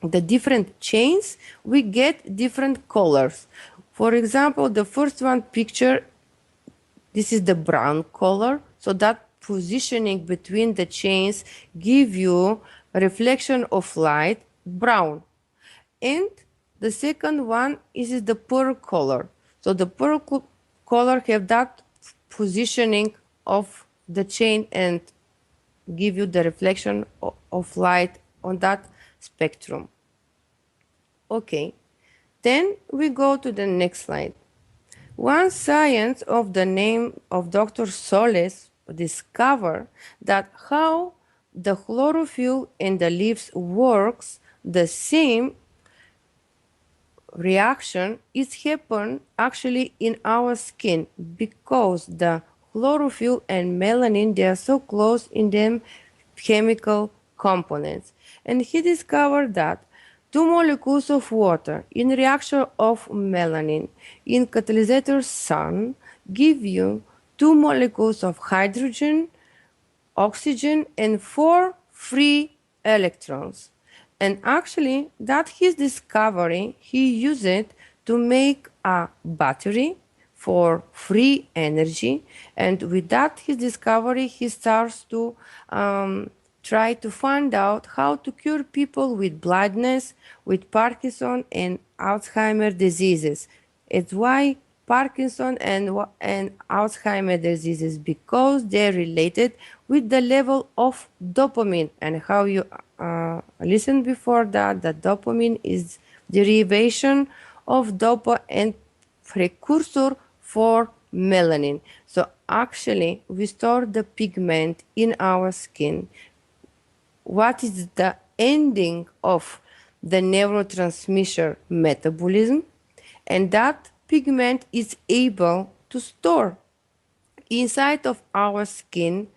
the different chains we get different colors. For example, the first one picture, this is the brown color, so that positioning between the chains give you a reflection of light brown. And the second one is the pearl color. So the pearl color have that positioning of the chain and give you the reflection of light on that spectrum. Okay, then we go to the next slide. One science of the name of Dr. Soles discovered that how the chlorophyll in the leaves works the same reaction is happen actually in our skin because the chlorophyll and melanin, they are so close in them chemical components. And he discovered that two molecules of water in reaction of melanin in catalysator sun give you two molecules of hydrogen, oxygen, and four free electrons. And actually, that his discovery, he used it to make a battery for free energy. And with that, his discovery, he starts to try to find out how to cure people with blindness, with Parkinson and Alzheimer diseases. It's why Parkinson and Alzheimer diseases, because they're related with the level of dopamine. And how you listened before that dopamine is derivation of dopa and precursor for melanin. So actually, we store the pigment in our skin. What is the ending of the neurotransmitter metabolism? And that pigment is able to store inside of our skin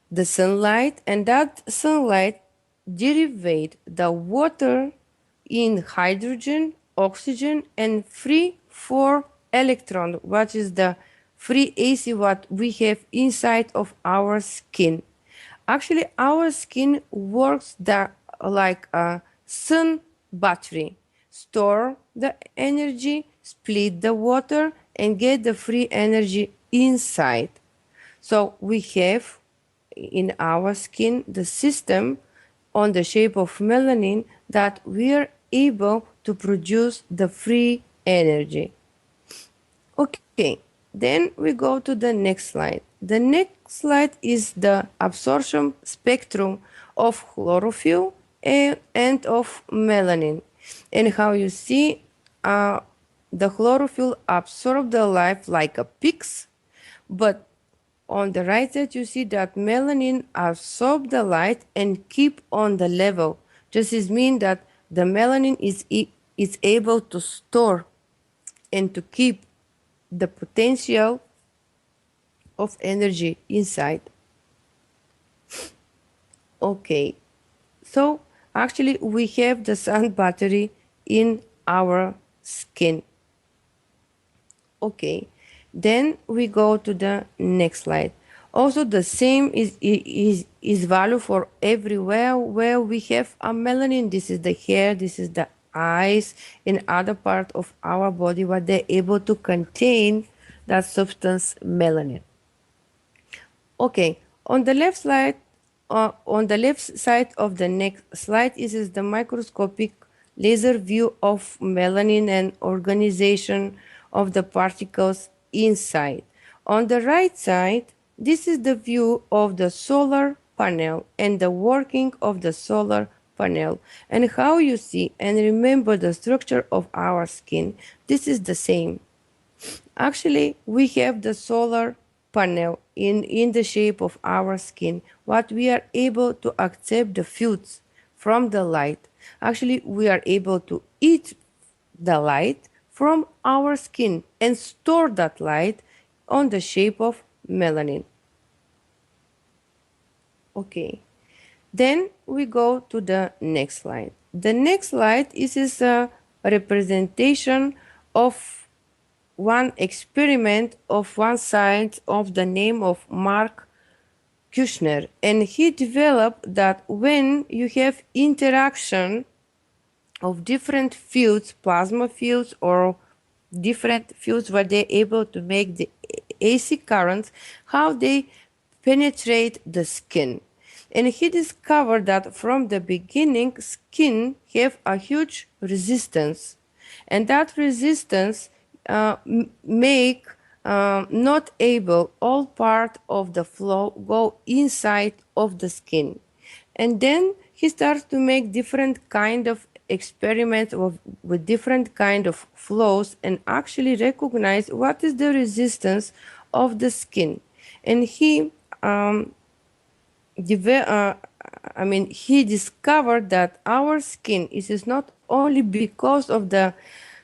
the sunlight, and that sunlight derive the water in hydrogen, oxygen, and free for electron, which is the free AC what we have inside of our skin. Actually, our skin works like a sun battery. Store the energy, split the water, and get the free energy inside. So we have in our skin the system on the shape of melanin that we are able to produce the free energy. Okay, then we go to the next slide. The next slide is the absorption spectrum of chlorophyll and of melanin. And how you see the chlorophyll absorb the light like a pix, but on the right side you see that melanin absorb the light and keep on the level. This is mean that the melanin is able to store and to keep the potential of energy inside. Okay, so actually we have the sun battery in our skin. Okay, then we go to the next slide. Also the same is value for everywhere where we have a melanin. This is the hair, this is the eyes, and other part of our body what they're able to contain that substance melanin. Okay, on the left slide, on the left side of the next slide is the microscopic laser view of melanin and organization of the particles inside. On the right side, this is the view of the solar panel and the working of the solar panel and how you see and remember the structure of our skin. This is the same. Actually, we have the solar panel in the shape of our skin, what we are able to accept the foods from the light. Actually, we are able to eat the light from our skin and store that light on the shape of melanin. Okay, then we go to the next slide. The next slide is a representation of one experiment of one scientist of the name of Mark Kushner, and he developed that when you have interaction of different fields, plasma fields or different fields where they're able to make the AC currents, how they penetrate the skin. And he discovered that from the beginning, skin have a huge resistance. And that resistance make not able all part of the flow go inside of the skin. And then he starts to make different kind of experiments with different kind of flows and actually recognize what is the resistance of the skin. And he he discovered that our skin is not only because of the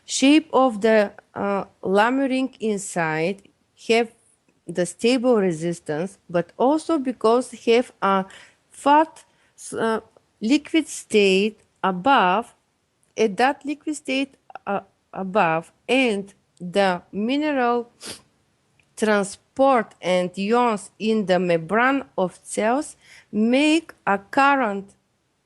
shape of the lamellary inside have the stable resistance, but also because have a fat liquid state above, at that liquid state above, and the mineral transport and ions in the membrane of cells make a current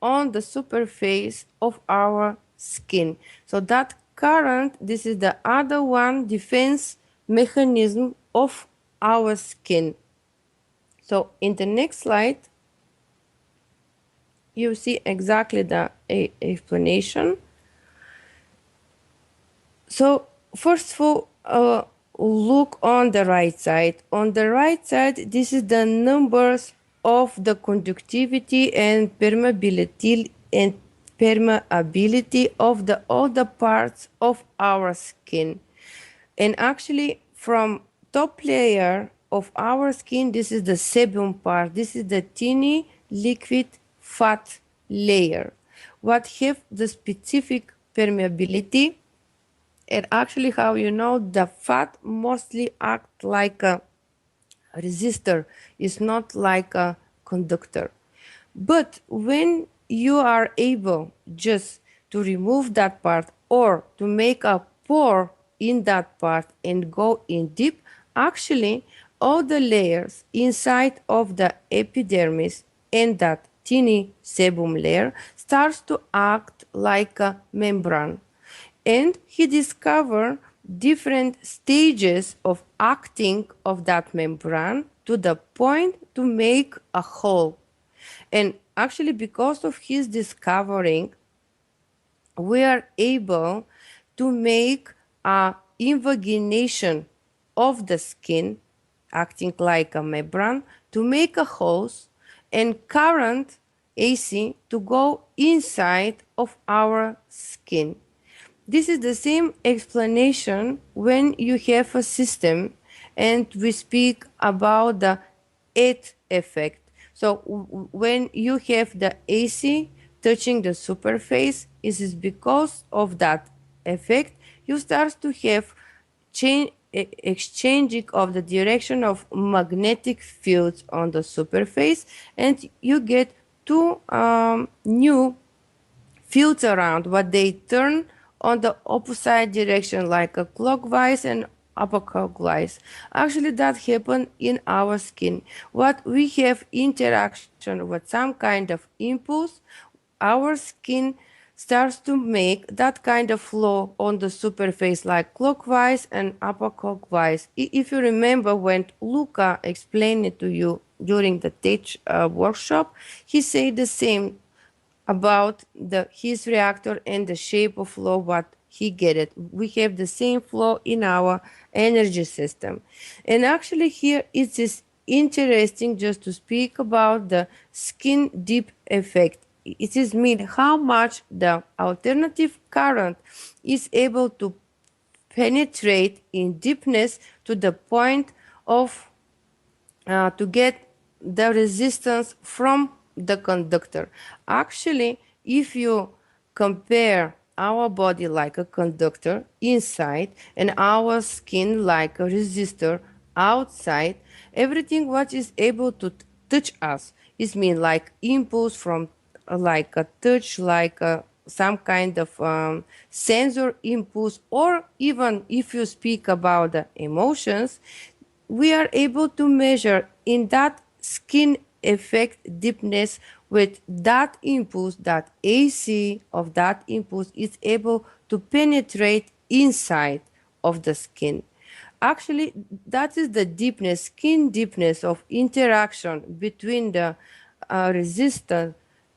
on the surface of our skin. So that current, this is the other one defense mechanism of our skin. So in the next slide, you see exactly the explanation. So first of all, look on the right side. On the right side, this is the numbers of the conductivity and permeability of the all the parts of our skin. And actually, from top layer of our skin, this is the sebum part. This is the teeny liquid fat layer. What have the specific permeability? And actually, how you know, the fat mostly act like a resistor, is not like a conductor. But when you are able just to remove that part or to make a pore in that part and go in deep, actually all the layers inside of the epidermis and that teeny sebum layer starts to act like a membrane. And he discovered different stages of acting of that membrane to the point to make a hole. And actually, because of his discovering, we are able to make a invagination of the skin, acting like a membrane, to make a hose, and current AC to go inside of our skin. This is the same explanation when you have a system and we speak about the it effect. So when you have the AC touching the surface, it is because of that effect you start to have exchanging of the direction of magnetic fields on the surface, and you get two new fields around, but they turn on the opposite direction, like a clockwise and upperclockwise. Actually, that happens in our skin. What we have interaction with some kind of impulse, our skin starts to make that kind of flow on the surface, like clockwise and upperclockwise. If you remember when Luca explained it to you during the teach workshop, he said the same about his reactor and the shape of flow what he get it. We have the same flow in our energy system. And actually here it is interesting just to speak about the skin deep effect. It is mean how much the alternative current is able to penetrate in deepness to the point of to get the resistance from the conductor. Actually, if you compare our body like a conductor inside and our skin like a resistor outside, everything what is able to touch us is mean like impulse from like a touch, like some kind of sensor impulse, or even if you speak about the emotions, we are able to measure in that skin effect deepness with that impulse, that AC of that impulse is able to penetrate inside of the skin. Actually, that is the deepness, skin deepness of interaction between the resistor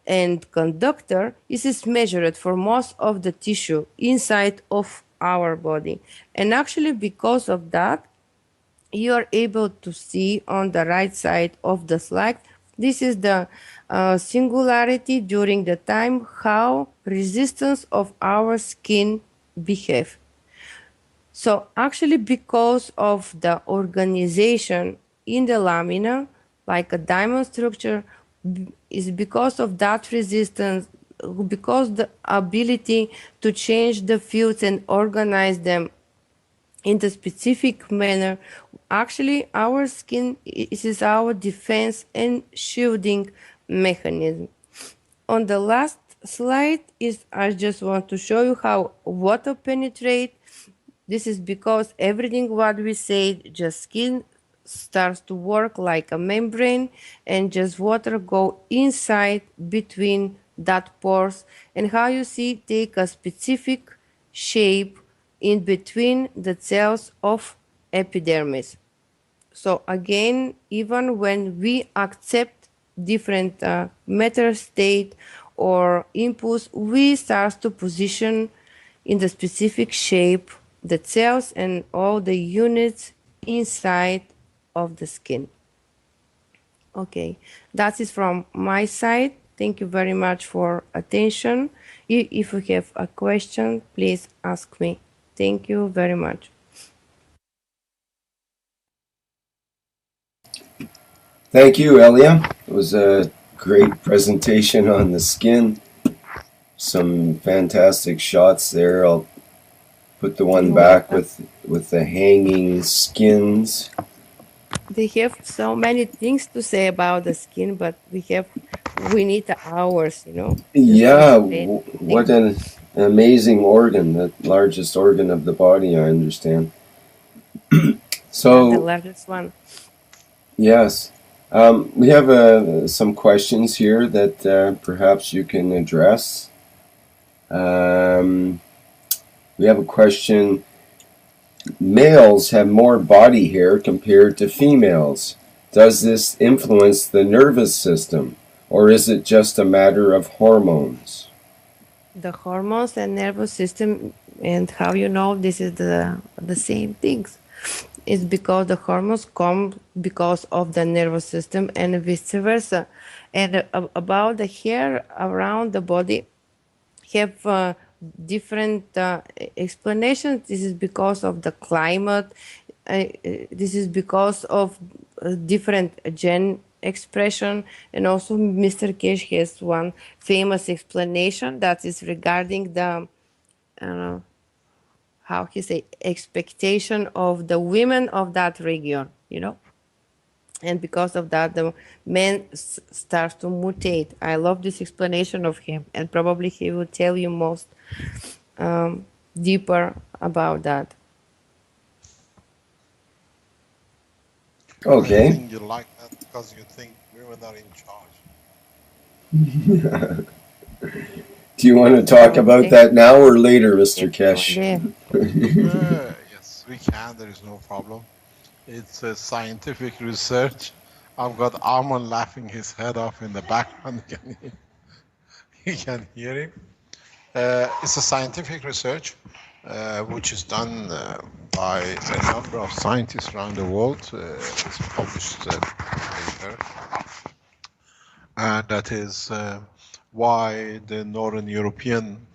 and conductor. This is measured for most of the tissue inside of our body. And actually, because of that, you are able to see on the right side of the slide. This is the singularity during the time how resistance of our skin behave. So actually because of the organization in the lamina, like a diamond structure, is because of that resistance, because the ability to change the fields and organize them in the specific manner. Actually, our skin is our defense and shielding mechanism. On the last slide is I just want to show you how water penetrate. This is because everything what we say, just skin starts to work like a membrane and just water go inside between that pores, and how you see take a specific shape in between the cells of epidermis. So again, even when we accept different matter state or impulse, we start to position in the specific shape the cells and all the units inside of the skin. Okay, that is from my side. Thank you very much for attention. If you have a question, please ask me. Thank you very much. Thank you, Elia. It was a great presentation on the skin. Some fantastic shots there. I'll put the one back with the hanging skins. They have so many things to say about the skin, but we need hours, Yeah, what an amazing organ, the largest organ of the body, I understand. So, the largest one. yes. We have some questions here that perhaps you can address. We have a question. Males have more body hair compared to females. Does this influence the nervous system, or is it just a matter of hormones? The hormones and nervous system, and how you know this is the same things. is because the hormones come because of the nervous system and vice versa. And about the hair around the body have different explanations. This is because of the climate. This is because of different gene expression. And also Mr. Kesh has one famous explanation that is regarding the how he say expectation of the women of that region, and because of that the men start to mutate. I love this explanation of him, and probably he will tell you most deeper about that. I Okay. think you like that because you think women are in charge. Do you want to talk about Okay. that now or later, Mr. Yes, one Kesh? day. Yes, we can. There is no problem. It's a scientific research. I've got Armand laughing his head off in the background. You can hear him. It's a scientific research which is done by a number of scientists around the world. It's published paper, and that is why the Northern European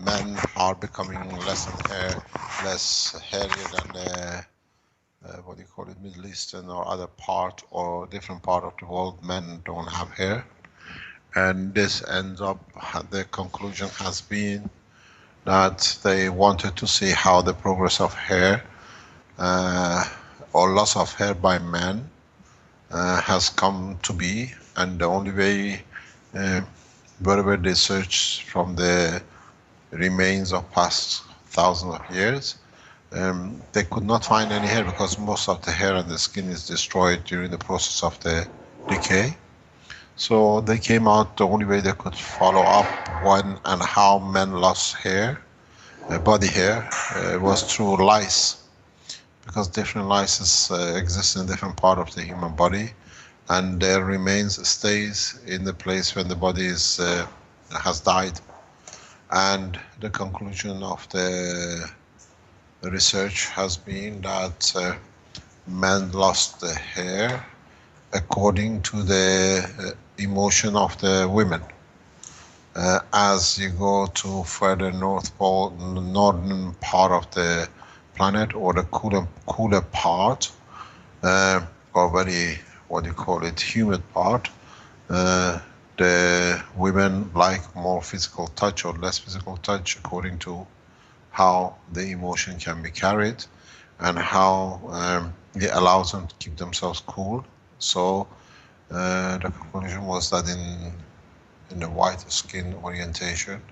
men are becoming less hairier than the what do you call it, Middle Eastern or other part or different part of the world. Men don't have hair, and this ends up, the conclusion has been that they wanted to see how the progress of hair or loss of hair by men has come to be, and the only way wherever they search from the remains of past thousands of years, they could not find any hair because most of the hair on the skin is destroyed during the process of the decay. So they came out, the only way they could follow up when and how men lost hair, body hair, was through lice, because different lice exist in different part of the human body, and their remains stays in the place when the body has died. And the conclusion of the research has been that men lost the hair according to the emotion of the women. As you go to further north pole, northern part of the planet, or the cooler part, or very, what do you call it, humid part, the women like more physical touch or less physical touch according to how the emotion can be carried and how it allows them to keep themselves cool. So the conclusion was that in the white skin orientation,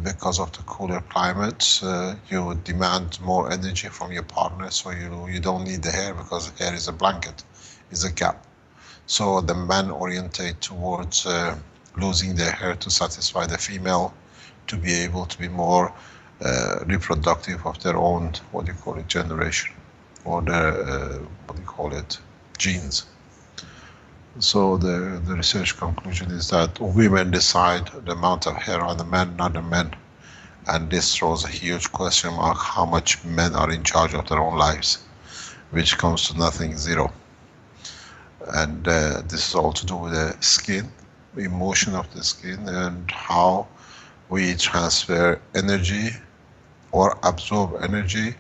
because of the cooler climate, you would demand more energy from your partner, so you don't need the hair because the hair is a blanket, is a gap. So the men orientate towards losing their hair to satisfy the female, to be able to be more reproductive of their own, what do you call it, generation, or their, what do you call it, genes. So the research conclusion is that women decide the amount of hair on the men, not the men. And this throws a huge question mark how much men are in charge of their own lives, which comes to nothing, zero. And this is all to do with the skin, emotion of the skin, and how we transfer energy or absorb energy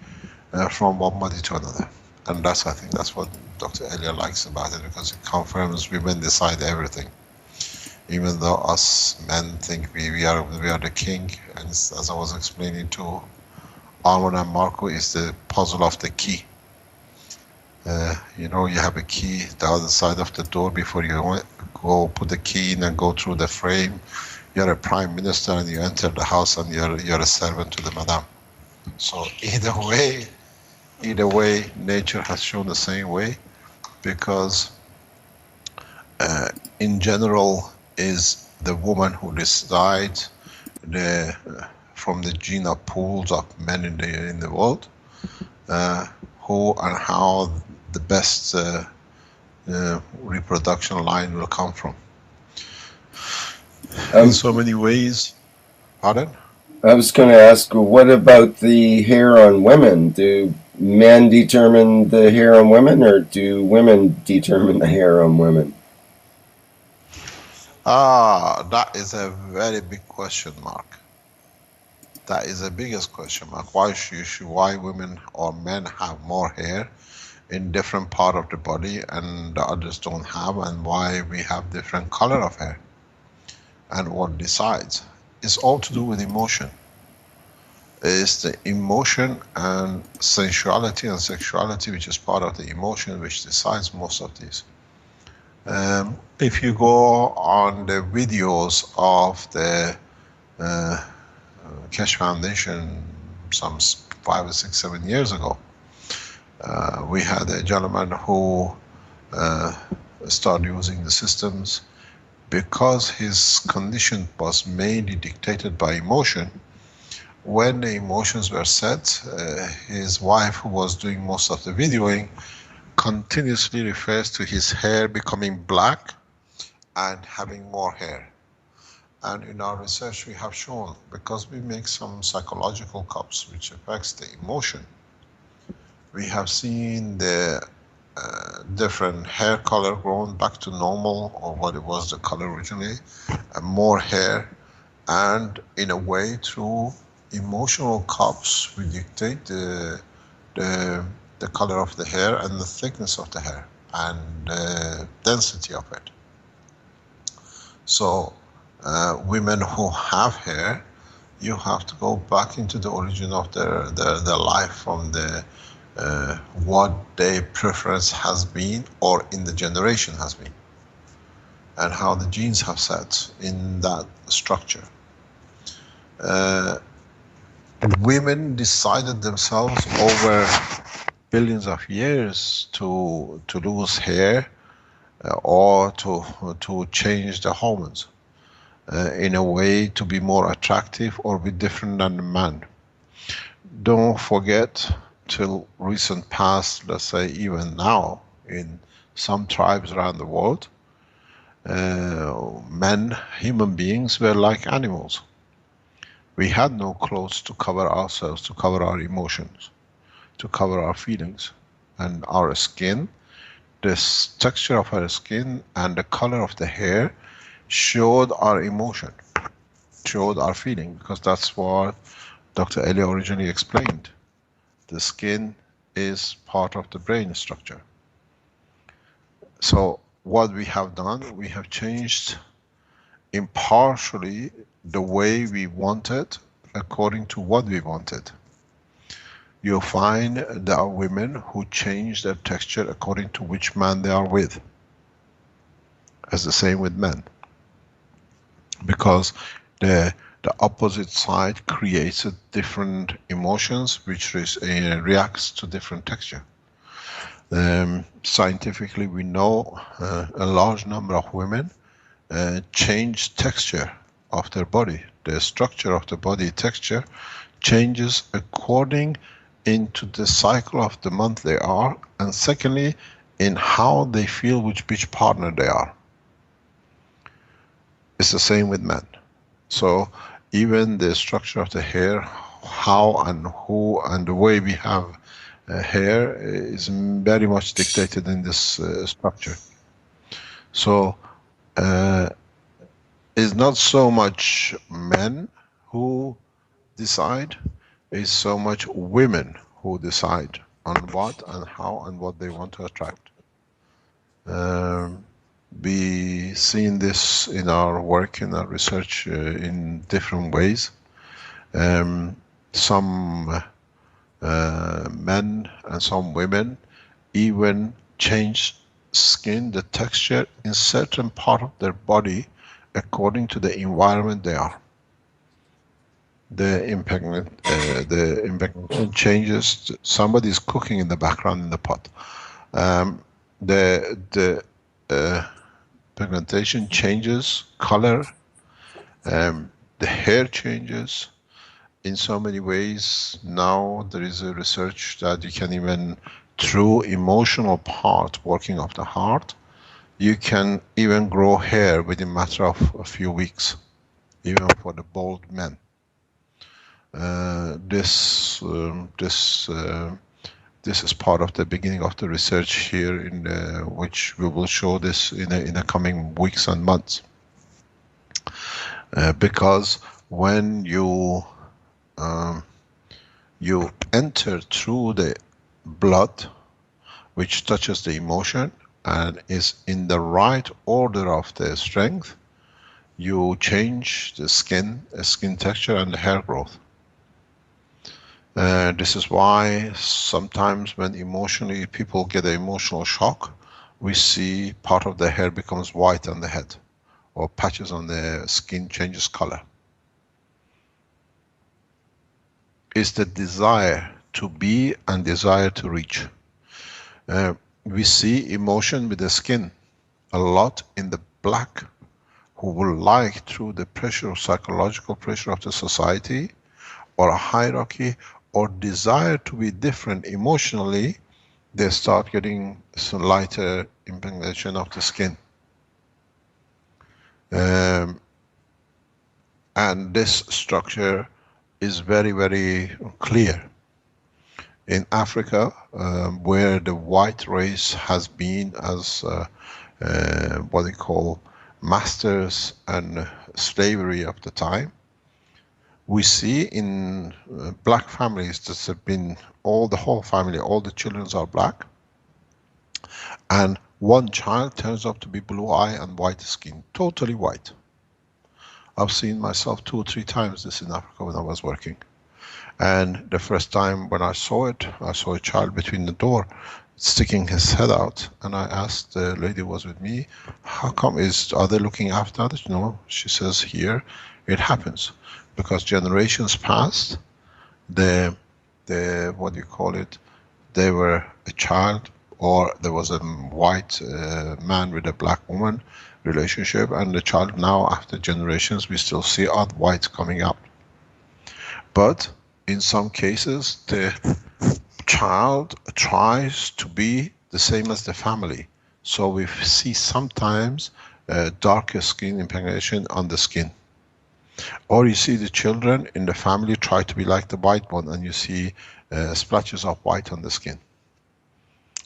from one body to another. And I think that's what Dr. Elia likes about it, because it confirms women decide everything. Even though us men think we are the king, and as I was explaining to Armand and Marco, is the puzzle of the key. You have a key the other side of the door. Before you go put the key in and go through the frame, you're a prime minister and you enter the house and you're a servant to the madam. So either way, nature has shown the same way, because in general is the woman who decides from the gene pools of men in the world, who and how the best reproduction line will come from. In so many ways. Pardon? I was going to ask, what about the hair on women? Do men determine the hair on women, or do women determine the hair on women? That is a very big question mark. That is the biggest question mark. Why women or men have more hair in different part of the body and the others don't have, and why we have different color of hair, and what decides? It's all to do with emotion. It's the emotion and sensuality and sexuality, which is part of the emotion, which decides most of these. If you go on the videos of the Keshe Foundation some 5 or 6, 7 years ago, we had a gentleman who started using the systems because his condition was mainly dictated by emotion. When the emotions were set, his wife, who was doing most of the videoing, continuously refers to his hair becoming black and having more hair. And in our research we have shown, because we make some psychological cups which affects the emotion, we have seen the different hair color grown back to normal, or what it was the color originally, and more hair. And in a way, through emotional cups, we dictate the color of the hair and the thickness of the hair and the density of it. So women who have hair, you have to go back into the origin of their life, from the what their preference has been, or in the generation has been, and how the genes have set in that structure. Women decided themselves over billions of years to lose hair, or to change the hormones in a way to be more attractive or be different than the man. Don't forget, till recent past, let's say even now, in some tribes around the world, men, human beings, were like animals. We had no clothes to cover ourselves, to cover our emotions, to cover our feelings. And our skin, the texture of our skin and the color of the hair showed our emotion, showed our feeling, because that's what Dr. Elia originally explained. The skin is part of the brain structure. So what we have done, we have changed impartially the way we wanted, according to what we wanted. You'll find there are women who change their texture according to which man they are with. As the same with men. Because the opposite side creates a different emotions which reacts to different texture. Scientifically we know a large number of women change texture of their body. The structure of the body texture changes according into the cycle of the month they are, and secondly in how they feel with which partner they are. It's the same with men. So even the structure of the hair, how and who and the way we have hair is very much dictated in this structure. So it's not so much men who decide, it's so much women who decide on what and how and what they want to attract. We seen this in our work, in our research, in different ways. Some men and some women even change skin, the texture in certain part of their body according to the environment they are. The impregnation changes. Somebody is cooking in the background in the pot. The pigmentation changes, color, the hair changes in so many ways. Now there is a research that you can even, through emotional part, working of the heart, you can even grow hair within a matter of a few weeks, even for the bald men. This this is part of the beginning of the research here, in which we will show this in the coming weeks and months. Because when you enter through the blood, which touches the emotion and is in the right order of the strength, you change the skin texture and the hair growth. This is why sometimes when emotionally people get an emotional shock, we see part of the hair becomes white on the head, or patches on the skin changes color. It's the desire to be and desire to reach. We see emotion with the skin a lot in the black, who will like, through the pressure, psychological pressure of the society, or a hierarchy, or desire to be different emotionally, they start getting some lighter impregnation of the skin. And this structure is very, very clear. In Africa, where the white race has been as what they call masters and slavery of the time, we see in black families that have been the whole family, all the children are black, and one child turns up to be blue eye and white skin, totally white. I've seen myself 2 or 3 times this in Africa when I was working. And the first time when I saw it, I saw a child between the door sticking his head out, and I asked the lady who was with me, how come, are they looking after others? No, she says, here it happens. Because generations passed, what do you call it, they were a child, or there was a white man with a black woman relationship, and the child now, after generations, we still see odd whites coming up. But in some cases, the child tries to be the same as the family. So we see sometimes darker skin impregnation on the skin. Or you see the children in the family try to be like the white one, and you see splotches of white on the skin.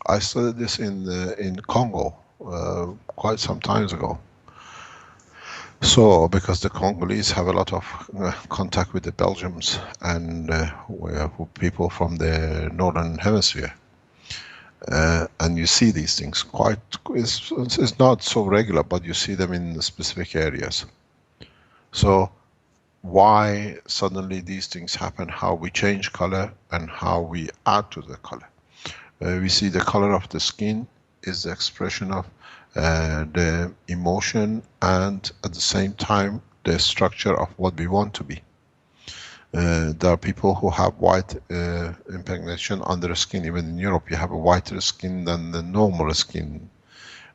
I studied this in Congo quite some times ago. So, because the Congolese have a lot of contact with the Belgians and people from the Northern Hemisphere. And you see these things quite, it's not so regular, but you see them in specific areas. So, why suddenly these things happen, how we change color and how we add to the color. We see the color of the skin is the expression of the emotion, and at the same time the structure of what we want to be. There are people who have white impregnation under the skin. Even in Europe you have a whiter skin than the normal skin.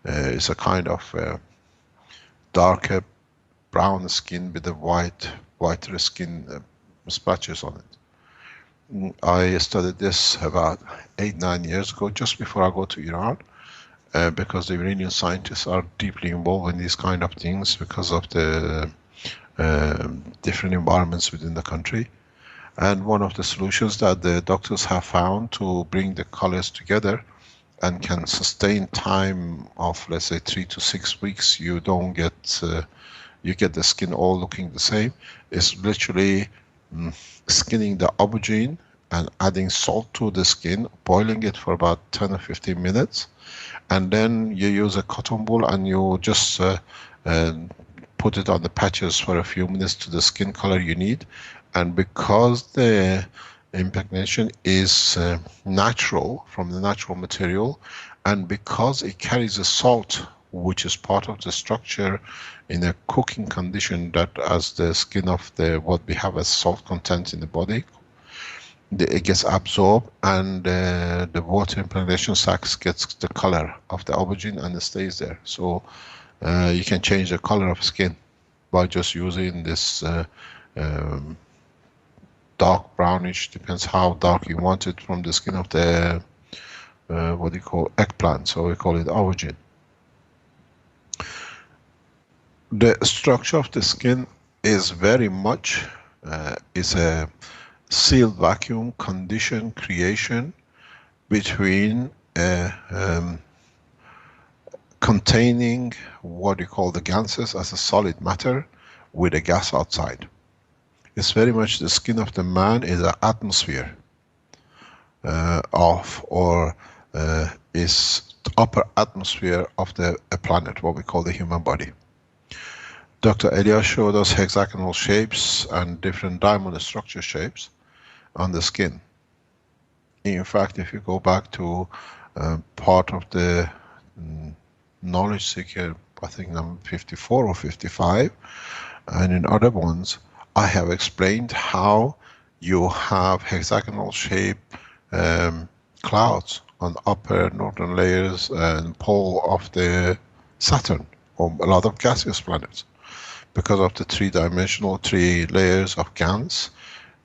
It's a kind of darker brown skin with a whiter skin splotches on it. I studied this about 8-9 years ago, just before I go to Iran. Because the Iranian scientists are deeply involved in these kind of things because of the different environments within the country. And one of the solutions that the doctors have found to bring the colors together and can sustain time of, let's say, 3 to 6 weeks, you don't get, you get the skin all looking the same, is literally skinning the aubergine and adding salt to the skin, boiling it for about 10 or 15 minutes. And then you use a cotton wool and you just put it on the patches for a few minutes to the skin color you need. And because the impregnation is natural, from the natural material, and because it carries a salt, which is part of the structure in a cooking condition, that as the skin of what we have as salt content in the body, it gets absorbed, and the water impregnation sacs gets the color of the aubergine and it stays there. So you can change the color of skin by just using this dark brownish, depends how dark you want it, from the skin of the what do you call eggplant, so we call it aubergine. The structure of the skin is very much is a sealed vacuum condition creation between containing what you call the ganses as a solid matter with a gas outside. It's very much the skin of the man is an atmosphere is upper atmosphere of the a planet, what we call the human body. Dr. Elia showed us hexagonal shapes and different diamond structure shapes on the skin. In fact, if you go back to part of the knowledge seeker, I think number 54 or 55, and in other ones, I have explained how you have hexagonal shape clouds on the upper northern layers and pole of the Saturn, or a lot of gaseous planets. Because of the three-dimensional, 3 layers of GANs,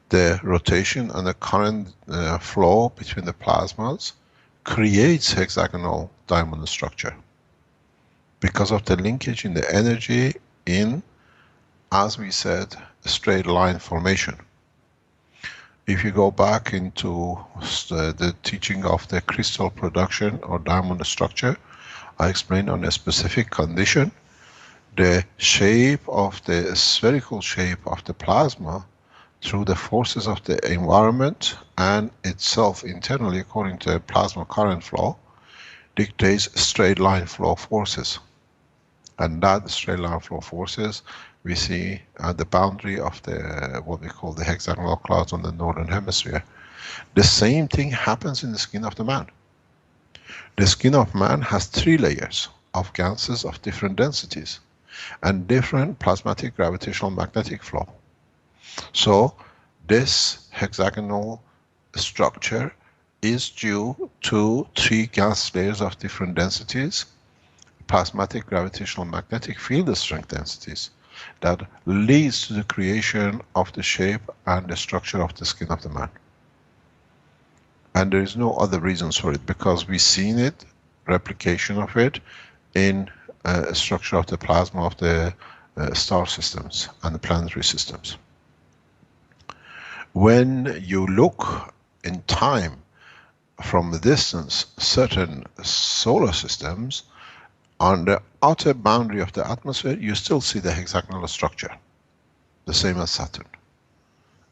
the rotation and the current flow between the plasmas creates hexagonal diamond structure. Because of the linkage in the energy in, as we said, a straight line formation. If you go back into the teaching of the crystal production or diamond structure, I explained on a specific condition, the shape of the spherical shape of the plasma through the forces of the environment and itself internally according to plasma current flow dictates straight line flow forces. And that straight line flow forces we see at the boundary of the what we call the hexagonal clouds on the northern hemisphere. The same thing happens in the skin of the man. The skin of man has 3 layers of gases of different densities and different plasmatic gravitational magnetic flow. So this hexagonal structure is due to 3 gas layers of different densities, plasmatic gravitational magnetic field strength densities, that leads to the creation of the shape and the structure of the skin of the man. And there is no other reasons for it, because we've seen it, replication of it, in structure of the plasma of the star systems and the planetary systems. When you look in time from a distance, certain solar systems, on the outer boundary of the atmosphere, you still see the hexagonal structure, the same as Saturn.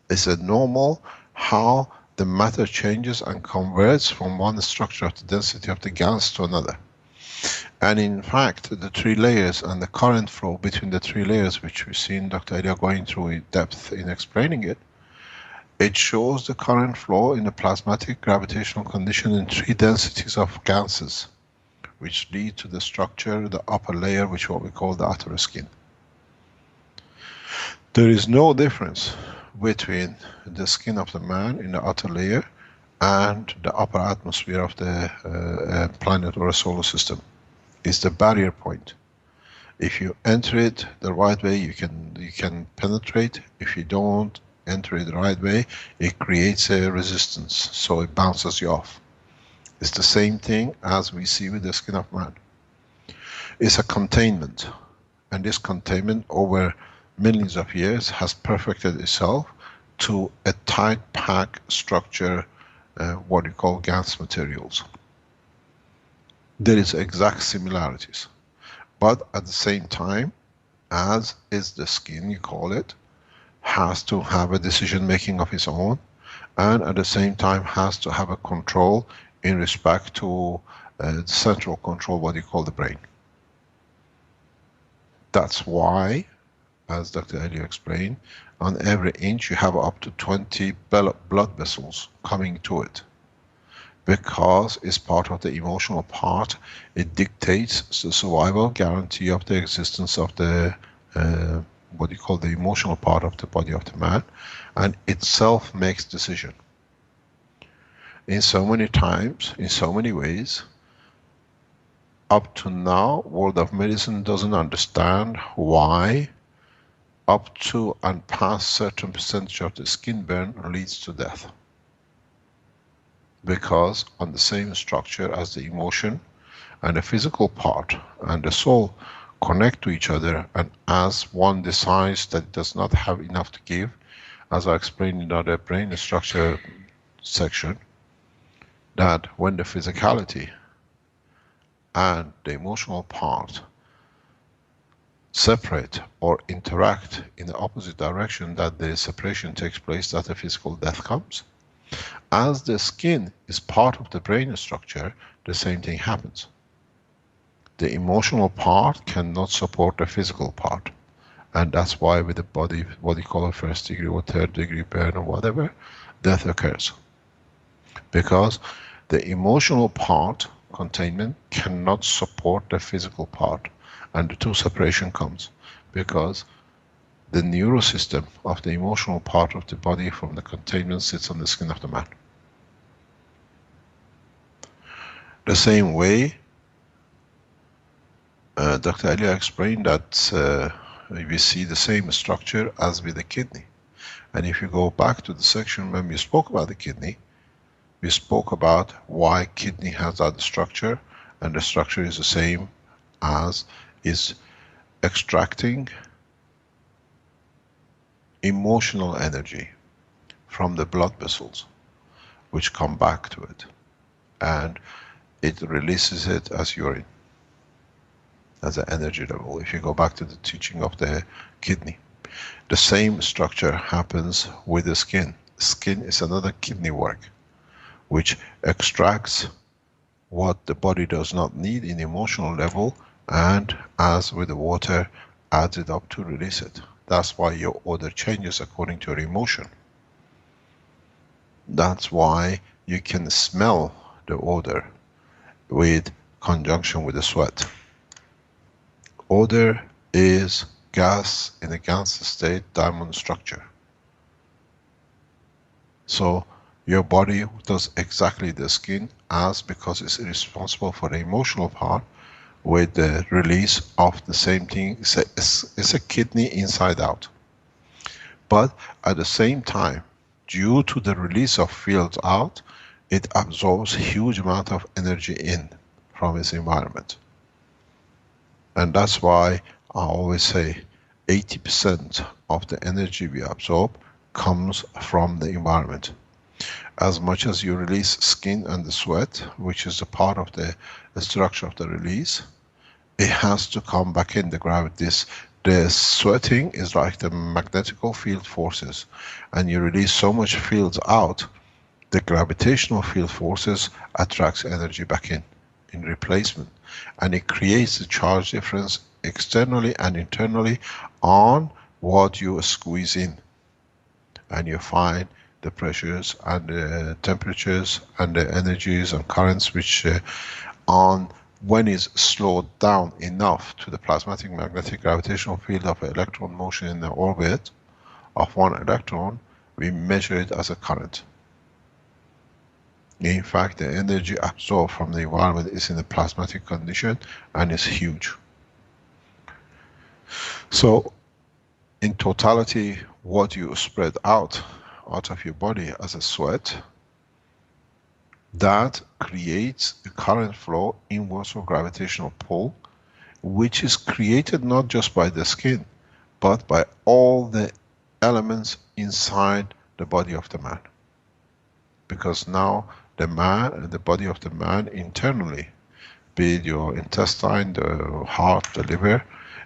It's a normal how the matter changes and converts from one structure of the density of the gas to another. And in fact, the 3 layers and the current flow between the 3 layers, which we've seen Dr. Elia going through in depth in explaining it, it shows the current flow in a plasmatic gravitational condition in 3 densities of gases, which lead to the structure, the upper layer, which what we call the outer skin. There is no difference between the skin of the man in the outer layer and the upper atmosphere of the planet or a solar system. It's the barrier point. If you enter it the right way, you can penetrate. If you don't enter it the right way, it creates a resistance, so it bounces you off. It's the same thing as we see with the skin of man. It's a containment, and this containment over millions of years has perfected itself to a tight pack structure, what you call gas materials. There is exact similarities, but at the same time, as is the skin, you call it, has to have a decision making of its own, and at the same time has to have a control in respect to central control, what you call the brain. That's why, as Dr. Elia explained, on every inch you have up to 20 blood vessels coming to it. Because it's part of the emotional part, it dictates the survival guarantee of the existence of the, what you call the emotional part of the body of the man, and itself makes decision. In so many times, in so many ways, up to now, world of medicine doesn't understand why up to and past certain percentage of the skin burn leads to death. Because on the same structure as the emotion and the physical part and the soul connect to each other, and as one decides that it does not have enough to give, as I explained in the brain structure section, that when the physicality and the emotional part separate or interact in the opposite direction, that the separation takes place, that the physical death comes. As the skin is part of the brain structure, the same thing happens. The emotional part cannot support the physical part. And that's why with the body, what you call a first degree or third degree burn or whatever, death occurs. Because the emotional part, containment, cannot support the physical part. And the two separation comes. Because the neurosystem of the emotional part of the body from the containment sits on the skin of the man. The same way, Dr. Elia explained that we see the same structure as with the kidney. And if you go back to the section when we spoke about the kidney, we spoke about why kidney has that structure, and the structure is the same as is extracting emotional energy from the blood vessels, which come back to it. And it releases it as urine, as an energy level, if you go back to the teaching of the kidney. The same structure happens with the skin. Skin is another kidney work, which extracts what the body does not need in emotional level, and as with the water, adds it up to release it. That's why your odor changes according to your emotion. That's why you can smell the odor with conjunction with the sweat. Odor is gas in a gas state, diamond structure. So your body does exactly the skin as, because it's responsible for the emotional part, with the release of the same thing. It's a kidney inside out. But at the same time, due to the release of fields out, it absorbs huge amount of energy in from its environment. And that's why I always say 80% of the energy we absorb comes from the environment. As much as you release skin and the sweat, which is a part of the structure of the release, it has to come back in the gravity. The sweating is like the magnetical field forces, and you release so much fields out, the gravitational field forces attracts energy back in replacement, and it creates a charge difference externally and internally on what you squeeze in, and you find the pressures and the temperatures and the energies and currents which on when it's slowed down enough to the plasmatic magnetic gravitational field of electron motion in the orbit of one electron, we measure it as a current. In fact, the energy absorbed from the environment is in a plasmatic condition and is huge. So in totality, what you spread out of your body as a sweat, that creates a current flow inwards of gravitational pull, which is created not just by the skin, but by all the elements inside the body of the man. Because now the man and the body of the man internally, be it your intestine, the heart, the liver,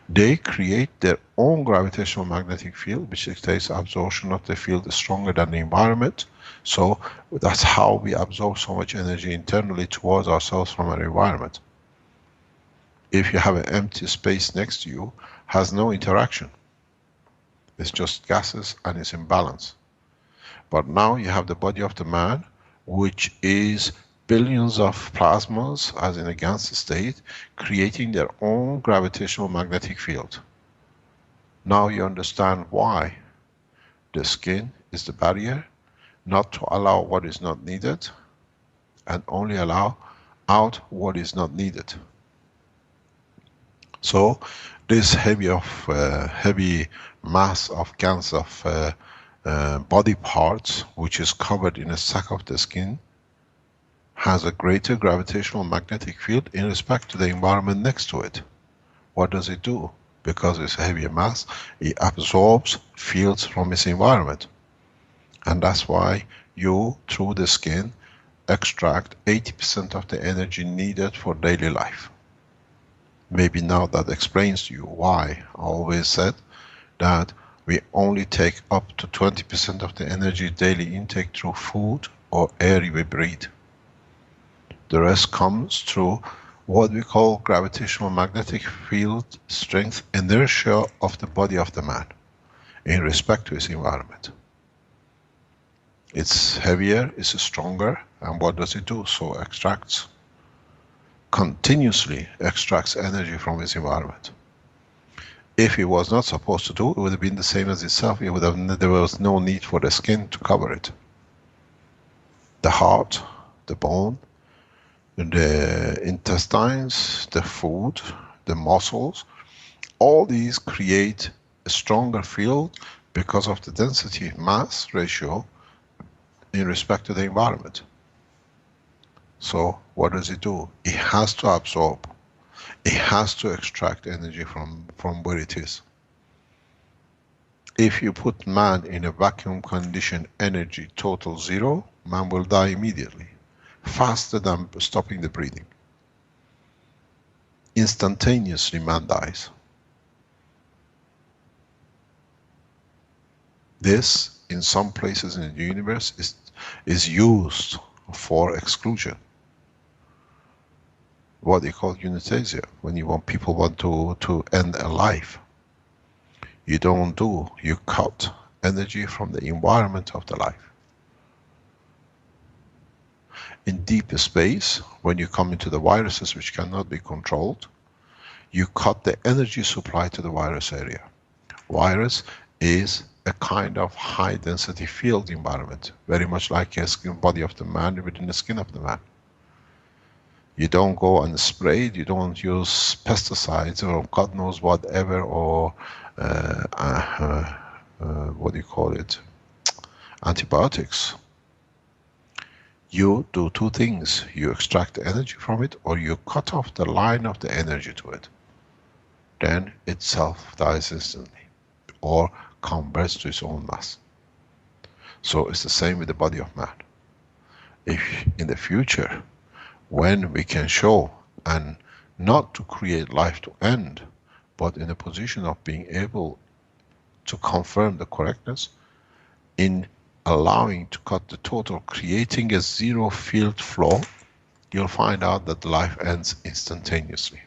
they create their own gravitational magnetic field, which dictates absorption of the field stronger than the environment. So that's how we absorb so much energy internally towards ourselves from our environment. If you have an empty space next to you, has no interaction. It's just gases and it's in balance. But now you have the body of the man, which is billions of plasmas, as in a gas state, creating their own gravitational magnetic field. Now you understand why the skin is the barrier, not to allow what is not needed, and only allow out what is not needed. So this heavy mass of gans of body parts, which is covered in a sac of the skin, has a greater gravitational magnetic field in respect to the environment next to it. What does it do? Because it's a heavier mass, it absorbs fields from its environment. And that's why you, through the skin, extract 80% of the energy needed for daily life. Maybe now that explains to you why I always said that we only take up to 20% of the energy daily intake through food or air we breathe. The rest comes through what we call gravitational magnetic field strength inertia of the body of the man in respect to its environment. It's heavier, it's stronger, and what does it do? So extracts, continuously extracts energy from its environment. If it was not supposed to do, it would have been the same as itself. It would have, there was no need for the skin to cover it. The heart, the bone, the intestines, the food, the muscles, all these create a stronger field because of the density mass ratio in respect to the environment. So what does it do? It has to absorb. It has to extract energy from where it is. If you put man in a vacuum condition, energy total zero, man will die immediately, faster than stopping the breathing. Instantaneously man dies. This, in some places in the universe, is used for exclusion. What they call euthanasia, when people want to end a life. You don't do, you cut energy from the environment of the life. In deep space, when you come into the viruses which cannot be controlled, you cut the energy supply to the virus area. Virus is a kind of high density field environment, very much like a skin body of the man within the skin of the man. You don't go and spray it, you don't use pesticides or God knows whatever, or what do you call it, antibiotics. You do two things: you extract the energy from it, or you cut off the line of the energy to it. Then itself dies instantly, or converts to its own mass. So it's the same with the body of man. If in the future, when we can show, and not to create life to end, but in a position of being able to confirm the correctness, in allowing to cut the total, creating a zero field flow, you'll find out that life ends instantaneously,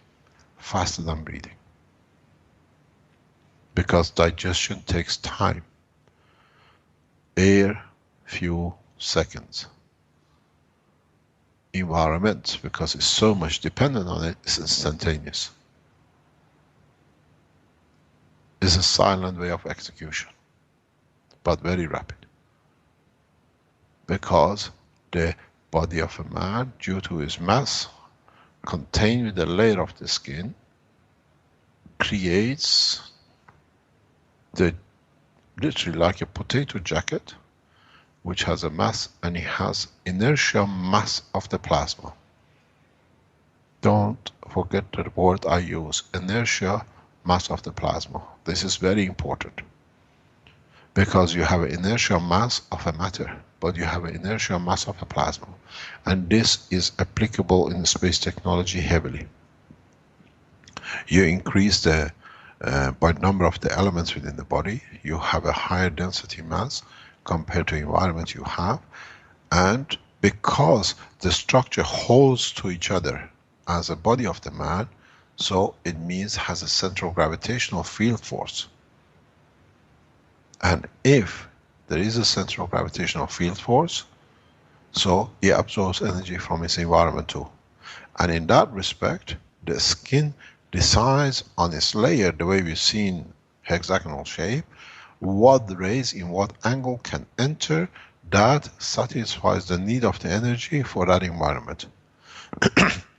faster than breathing. Because digestion takes time. Air, few seconds. Environment, because it's so much dependent on it, is instantaneous. It's a silent way of execution, but very rapid. Because the body of a man, due to his mass, contained with the layer of the skin, creates literally like a potato jacket, which has a mass, and it has inertial mass of the plasma. Don't forget the word I use, inertia mass of the plasma. This is very important, because you have an inertial mass of a matter, but you have an inertial mass of a plasma, and this is applicable in space technology heavily. You increase the by number of the elements within the body, you have a higher density mass compared to environment you have, and because the structure holds to each other as a body of the man, so it means has a central gravitational field force. And if there is a central gravitational field force, so it absorbs energy from its environment too. And in that respect, the skin decides on its layer, the way we've seen hexagonal shape, what rays in what angle can enter, that satisfies the need of the energy for that environment.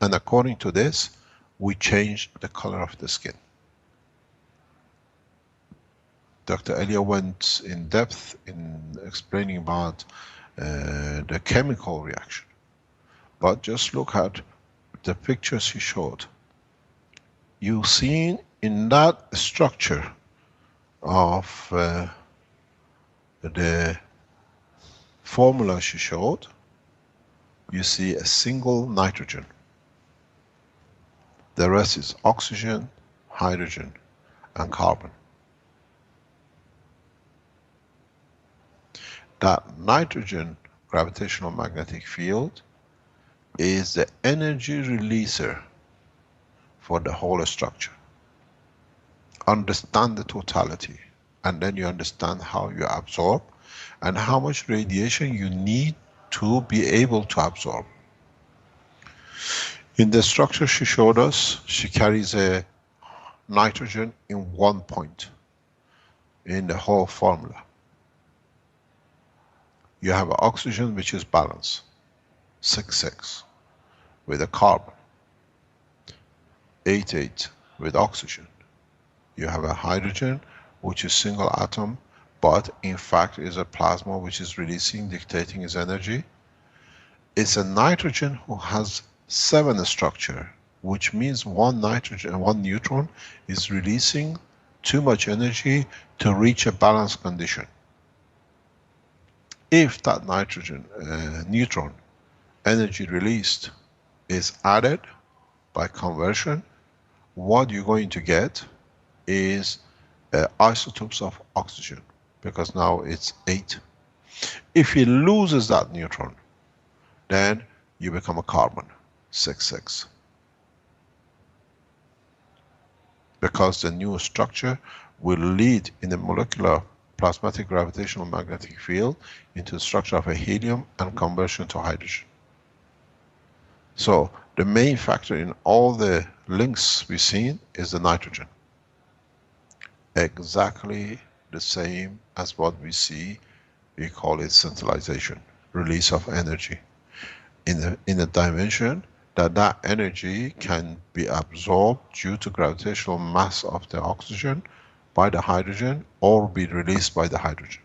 And according to this, we change the color of the skin. Dr. Elia went in depth in explaining about the chemical reaction. But just look at the pictures he showed. You've seen in that structure of the formula she showed, you see a single nitrogen. The rest is oxygen, hydrogen, and carbon. That nitrogen gravitational magnetic field is the energy releaser for the whole structure. Understand the totality, and then you understand how you absorb and how much radiation you need to be able to absorb. In the structure she showed us, she carries a nitrogen in one point in the whole formula. You have oxygen, which is balanced, 6,6, with a carbon, 8,8 with oxygen. You have a hydrogen, which is single atom, but in fact is a plasma which is releasing, dictating its energy. It's a nitrogen who has 7 structure, which means one nitrogen, one neutron is releasing too much energy to reach a balanced condition. If that nitrogen neutron energy released is added by conversion, what you're going to get is isotopes of oxygen, because now it's 8. If he loses that neutron, then you become a carbon, 6,6. Because the new structure will lead in the molecular plasmatic gravitational magnetic field into the structure of a helium and conversion to hydrogen. So the main factor in all the links we've seen is the nitrogen. Exactly the same as what we see, we call it scintillation, release of energy. In a dimension that energy can be absorbed due to gravitational mass of the oxygen by the hydrogen, or be released by the hydrogen.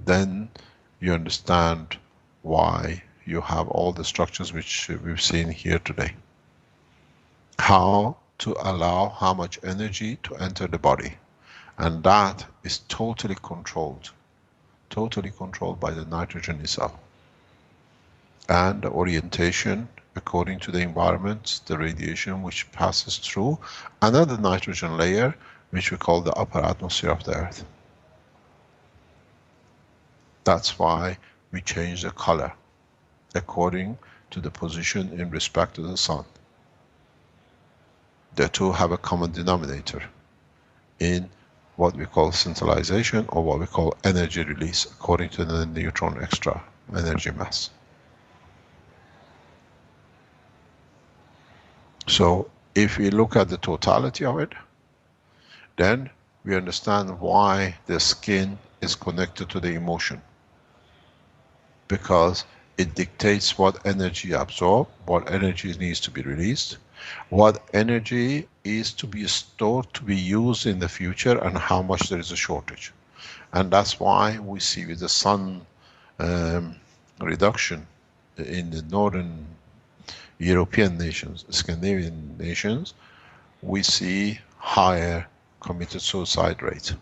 Then you understand why you have all the structures which we've seen here today. How to allow how much energy to enter the body, and that is totally controlled by the nitrogen itself. And the orientation according to the environment, the radiation which passes through another nitrogen layer, which we call the upper atmosphere of the Earth. That's why we change the color according to the position in respect to the sun. The two have a common denominator in what we call scintillation, or what we call energy release, according to the neutron extra energy mass. So if we look at the totality of it, then we understand why the skin is connected to the emotion. Because it dictates what energy absorbed, what energy needs to be released, what energy is to be stored to be used in the future, and how much there is a shortage. And that's why we see with the sun reduction in the northern European nations, Scandinavian nations, we see higher committed suicide rate.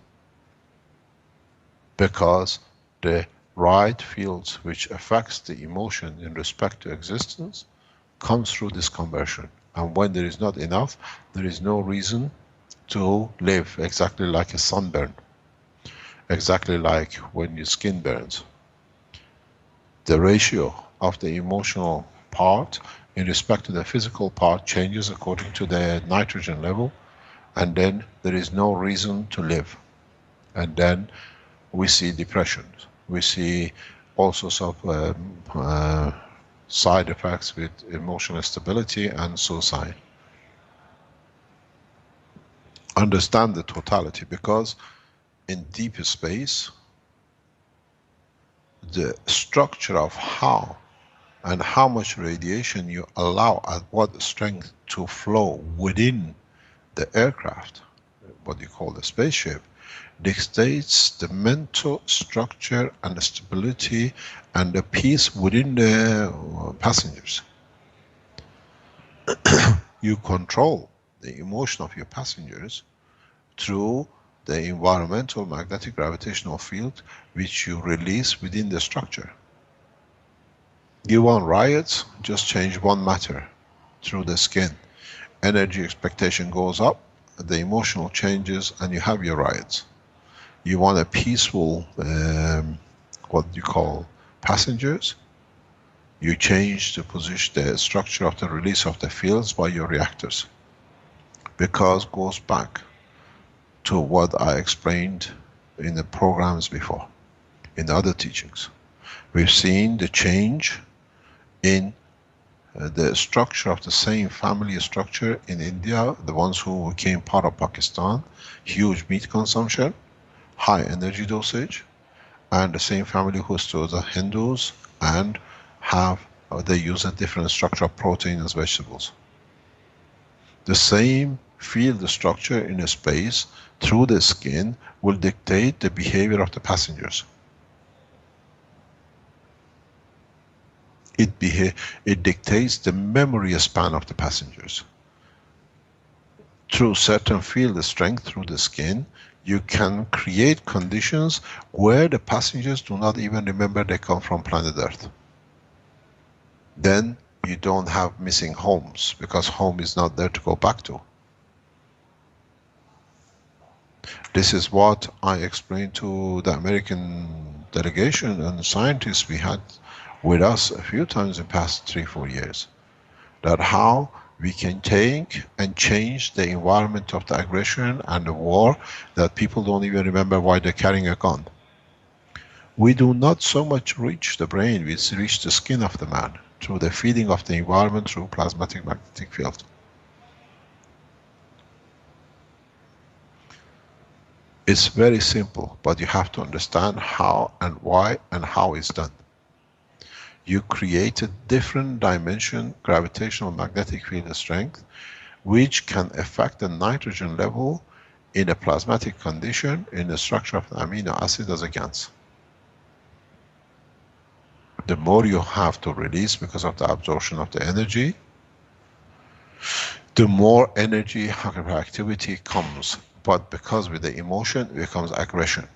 Because the right fields which affects the emotion in respect to existence comes through this conversion. And when there is not enough, there is no reason to live, exactly like a sunburn. Exactly like when your skin burns. The ratio of the emotional part in respect to the physical part changes according to the nitrogen level, and then there is no reason to live. And then we see depression. We see all sorts of side effects with emotional stability and suicide. Understand the totality, because in deep space, the structure of how and how much radiation you allow at what strength to flow within the aircraft, what you call the spaceship, dictates the mental structure and the stability and the peace within the passengers. You control the emotion of your passengers through the environmental magnetic gravitational field which you release within the structure. You want riots? Just change one matter through the skin. Energy expectation goes up, the emotional changes, and you have your riots. You want a peaceful, what you call passengers? You change the position, the structure of the release of the fields by your reactors. Because goes back to what I explained in the programs before, in the other teachings. We've seen the change in the structure of the same family structure in India, the ones who became part of Pakistan, huge meat consumption, high energy dosage, and the same family who stores the Hindus and have, they use a different structure of protein as vegetables. The same field structure in a space through the skin will dictate the behavior of the passengers. It dictates the memory span of the passengers. Through certain field strength through the skin, you can create conditions where the passengers do not even remember they come from planet Earth. Then you don't have missing homes, because home is not there to go back to. This is what I explained to the American delegation and scientists we had with us a few times in the past 3-4 years. That how we can take and change the environment of the aggression and the war, that people don't even remember why they're carrying a gun. We do not so much reach the brain, we reach the skin of the man through the feeding of the environment through plasmatic magnetic field. It's very simple, but you have to understand how and why and how it's done. You create a different dimension gravitational magnetic field strength which can affect the nitrogen level in a plasmatic condition in the structure of the amino acid as a GANs. The more you have to release because of the absorption of the energy, the more energy hyperactivity comes. But because with the emotion it becomes aggression.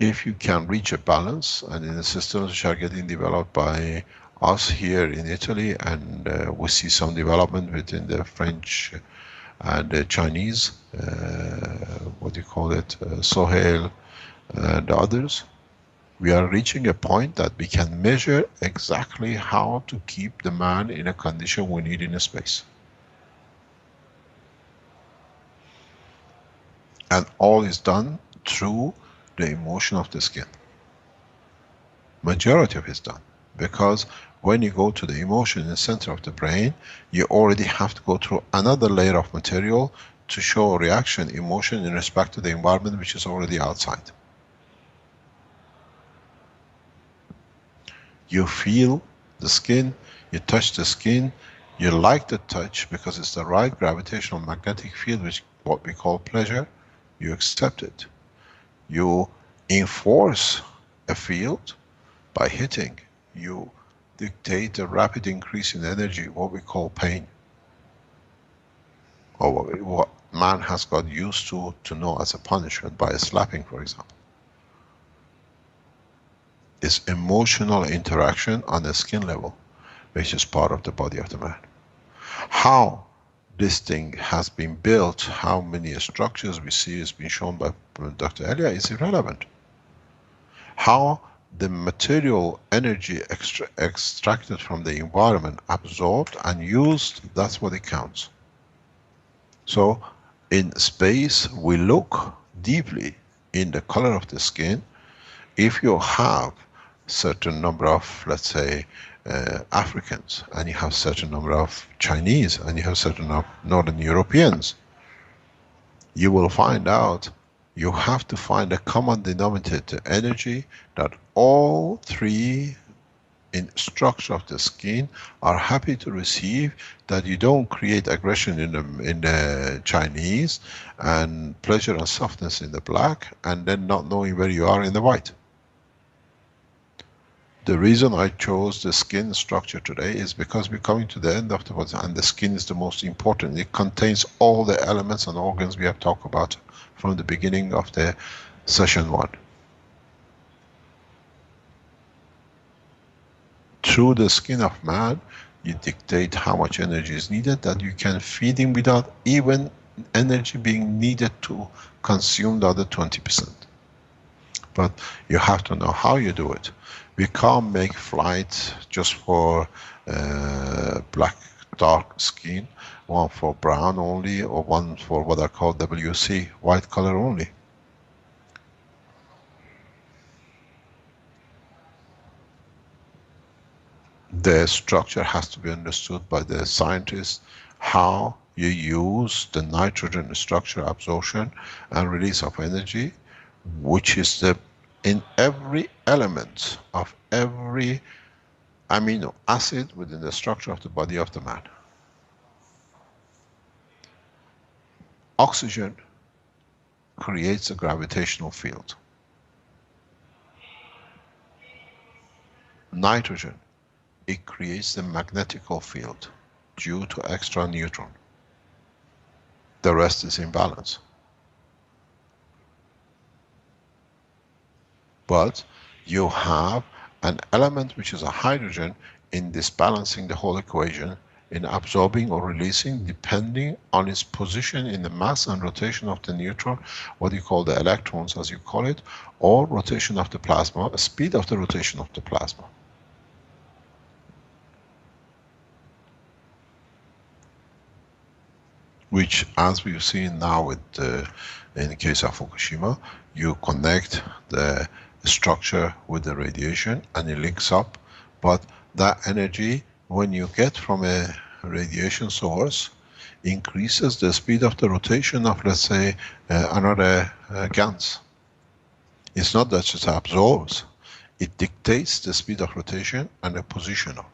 If you can reach a balance, and in the systems which are getting developed by us here in Italy, and we see some development within the French and the Chinese, what do you call it, Sohail and others, we are reaching a point that we can measure exactly how to keep the man in a condition we need in a space. And all is done through the emotion of the skin. Majority of it is done. Because when you go to the emotion in the center of the brain, you already have to go through another layer of material to show reaction, emotion in respect to the environment which is already outside. You feel the skin, you touch the skin, you like the touch because it's the right gravitational magnetic field, which what we call pleasure. You accept it. You enforce a field by hitting. You dictate a rapid increase in energy, what we call pain. Or what man has got used to know as a punishment by a slapping, for example. It's emotional interaction on the skin level, which is part of the body of the man. How this thing has been built, how many structures we see is being shown by Dr. Elia is irrelevant. How the material energy extracted from the environment, absorbed and used, that's what it counts. So in space we look deeply in the color of the skin. If you have certain number of, let's say, Africans, and you have certain number of Chinese, and you have certain of Northern Europeans, you will find out you have to find a common denominator energy that all three in structure of the skin are happy to receive, that you don't create aggression in the Chinese and pleasure and softness in the black, and then not knowing where you are in the white. The reason I chose the skin structure today is because we're coming to the end of the body, and the skin is the most important. It contains all the elements and organs we have talked about from the beginning of the session 1. Through the skin of man, you dictate how much energy is needed, that you can feed him without even energy being needed to consume the other 20%. But you have to know how you do it. We can't make flights just for black dark skin, one for brown only, or one for what I call WC, white color only. The structure has to be understood by the scientists, how you use the nitrogen structure absorption and release of energy, which is the in every element of every amino acid within the structure of the body of the man. Oxygen creates a gravitational field. Nitrogen, it creates the magnetical field due to extra neutron. The rest is in balance. But you have an element which is a hydrogen in disbalancing the whole equation, in absorbing or releasing depending on its position in the mass and rotation of the neutron, what you call the electrons as you call it, or rotation of the plasma, speed of the rotation of the plasma. Which, as we've seen now with in the case of Fukushima, you connect the structure with the radiation and it links up, but that energy, when you get from a radiation source, increases the speed of the rotation of, let's say, another GANs. It's not that it absorbs, it dictates the speed of rotation and the position of.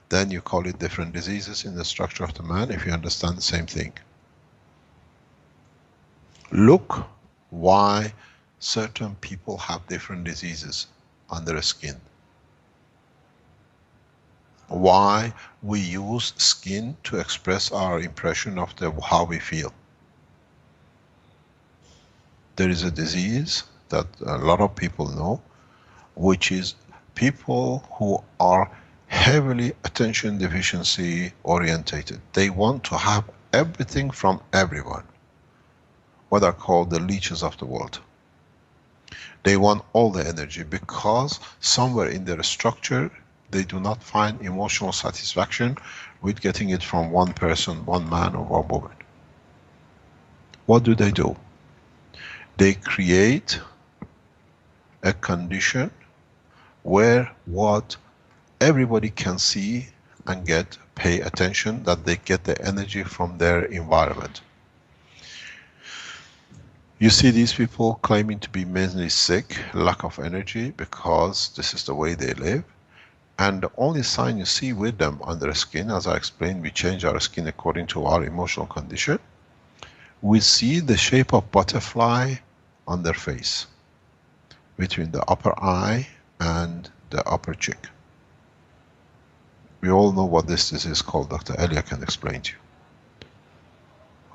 Then you call it different diseases in the structure of the man, if you understand the same thing. Look why certain people have different diseases on their skin. Why we use skin to express our impression of how we feel. There is a disease that a lot of people know, which is people who are heavily attention deficiency orientated. They want to have everything from everyone. What are called the leeches of the world. They want all the energy because somewhere in their structure they do not find emotional satisfaction with getting it from one person, one man or one woman. What do? They create a condition where what everybody can see and pay attention, that they get the energy from their environment. You see these people claiming to be mainly sick, lack of energy, because this is the way they live. And the only sign you see with them on their skin, as I explained, we change our skin according to our emotional condition. We see the shape of butterfly on their face, between the upper eye and the upper cheek. We all know what this is called. Dr. Elia can explain to you.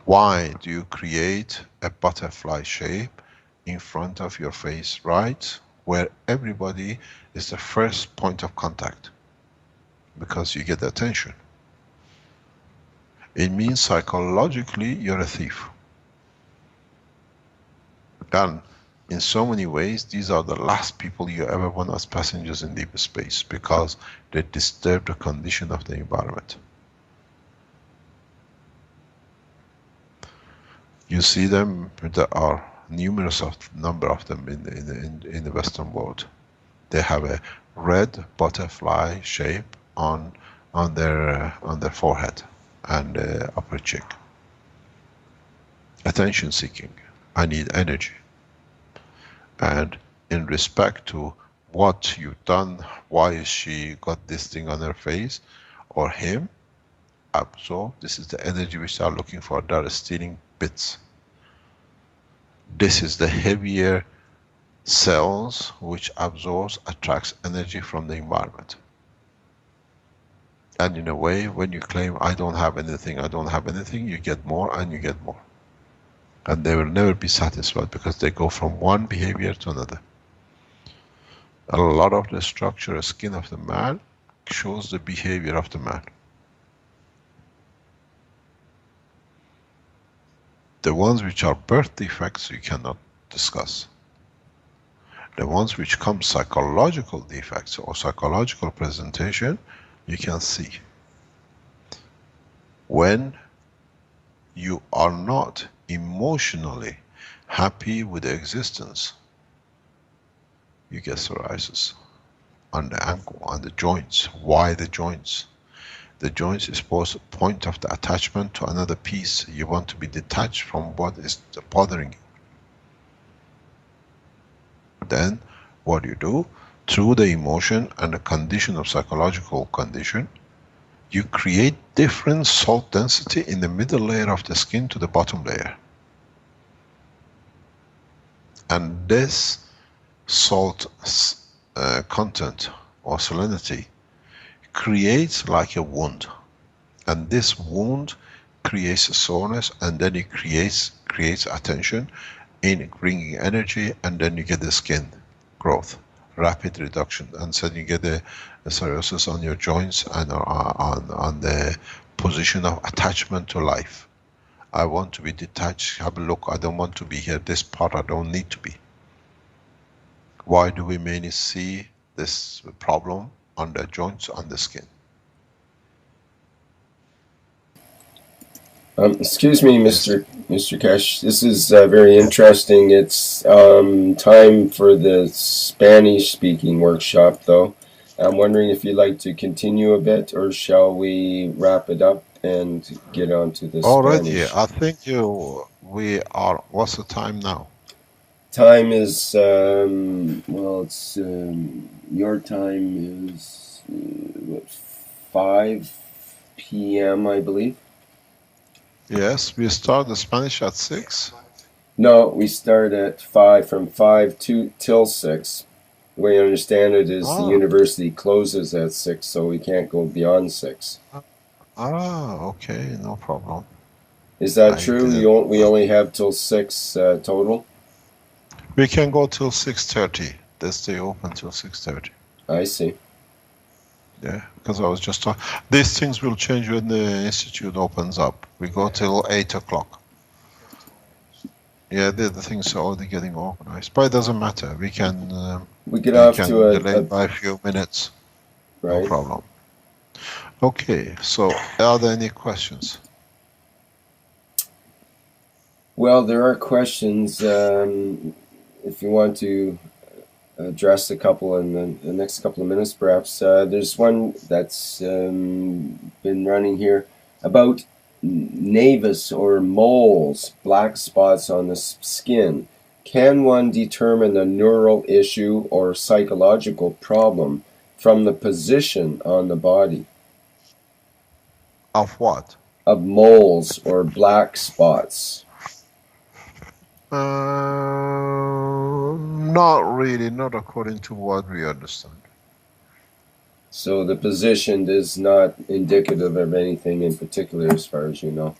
Why do you create a butterfly shape in front of your face, right where everybody is the first point of contact? Because you get the attention. It means psychologically you're a thief. And in so many ways, these are the last people you ever want as passengers in deep space, because they disturb the condition of the environment. You see them, there are numerous number of them in the Western world. They have a red butterfly shape on their forehead and upper cheek. Attention seeking. I need energy. And in respect to what you've done, why is she got this thing on her face, or him, absorb. This is the energy which they are looking for. They are stealing bits. This is the heavier cells which absorbs, attracts energy from the environment. And in a way, when you claim, I don't have anything, I don't have anything, you get more and you get more. And they will never be satisfied, because they go from one behavior to another. A lot of the structure, skin of the man shows the behavior of the man. The ones which are birth defects you cannot discuss. The ones which come psychological defects or psychological presentation, you can see. When you are not emotionally happy with the existence, you get psoriasis on the ankle, on the joints. Why the joints? The joints is supposed to point of the attachment to another piece. You want to be detached from what is bothering you. Then what you do, through the emotion and the condition of psychological condition, you create different salt density in the middle layer of the skin to the bottom layer. And this salt content or salinity creates like a wound. And this wound creates a soreness, and then it creates attention in bringing energy, and then you get the skin growth, rapid reduction, and so you get the psoriasis on your joints and on the position of attachment to life. I want to be detached. Have a look. I don't want to be here. This part I don't need to be. Why do we mainly see this problem on the joints, on the skin? Excuse me, Mr. Kesh. This is very interesting. It's time for the Spanish-speaking workshop, though. I'm wondering if you'd like to continue a bit, or shall we wrap it up and get on to the already, Spanish? I think we are, what's the time now? Time is, well, it's, your time is, what, 5 p.m., I believe? Yes, we start the Spanish at 6. No, we start at 5, from 5 till 6. The way I understand it is the university closes at 6, so we can't go beyond 6. Okay, no problem. Is that true? We only have till 6 total? We can go till 6:30. They stay open till 6:30. I see. Yeah, because I was just talking. These things will change when the institute opens up. We go till 8 o'clock. Yeah, the things are already getting organized, but it doesn't matter. We can. We get off to delay by a few minutes. Right. No problem. Okay, so are there any questions? Well, there are questions. If you want to address a couple in the next couple of minutes, perhaps. There's one that's been running here about nevus or moles, black spots on the skin. Can one determine a neural issue or psychological problem from the position on the body? Of what? Of moles or black spots. Not really, not according to what we understand. So the position is not indicative of anything in particular as far as you know?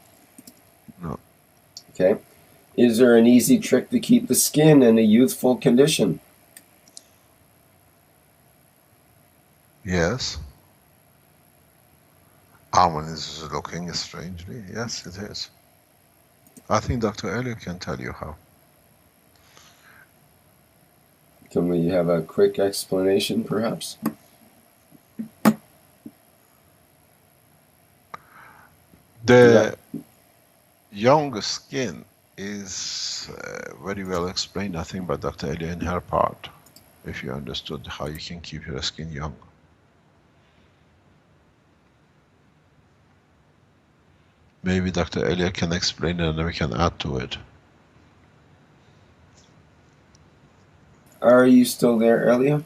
No. Okay. Is there an easy trick to keep the skin in a youthful condition? Yes. Armin is looking strangely. Yes, it is. I think Dr. Elliot can tell you how. Can we have a quick explanation, perhaps? The young skin is very well explained, I think, by Dr. Elliot in her part, if you understood how you can keep your skin young. Maybe Dr. Elliot can explain it and then we can add to it. Are you still there, Elia?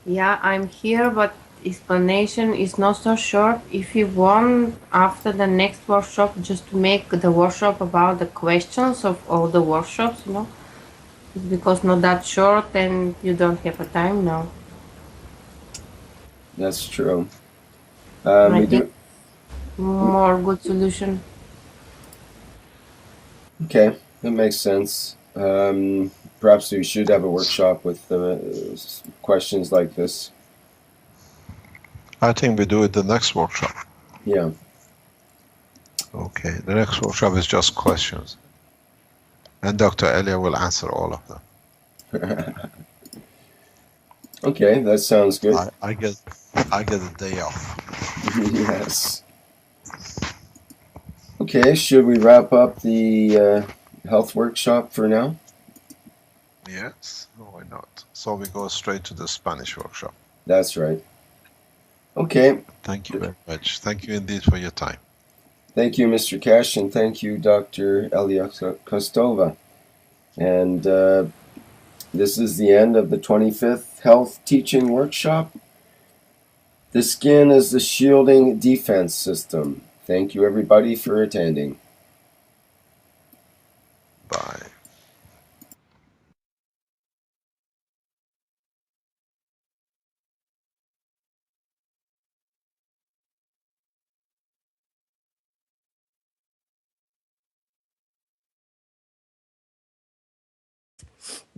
Yeah, I'm here, but explanation is not so short. If you want, after the next workshop, just to make the workshop about the questions of all the workshops, you know, because not that short and you don't have a time now. That's true. I think more good solution. Okay, that makes sense. Perhaps we should have a workshop with questions like this. I think we do it the next workshop. Yeah. Okay, the next workshop is just questions. And Dr. Elia will answer all of them. Okay, that sounds good. I get a day off. Yes. Okay, should we wrap up the health workshop for now? Yes, why not? So we go straight to the Spanish workshop. That's right. Okay. Thank you very much. Thank you indeed for your time. Thank you, Mr. Cash, and thank you, Dr. Elia Kostova. And this is the end of the 25th Health Teaching Workshop. The skin is the shielding defense system. Thank you, everybody, for attending. Bye.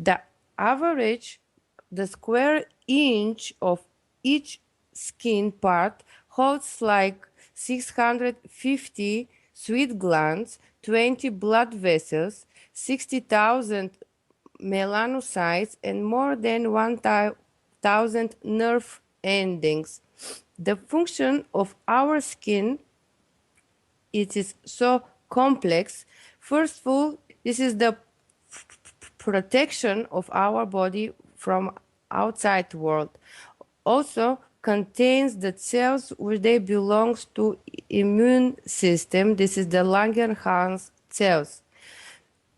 The average, the square inch of each skin part holds like 650 sweat glands, 20 blood vessels, 60,000 melanocytes, and more than 1,000 nerve endings. The function of our skin, it is so complex. First of all, this is the protection of our body from outside world. Also contains the cells which they belongs to immune system. This is the Langerhans cells.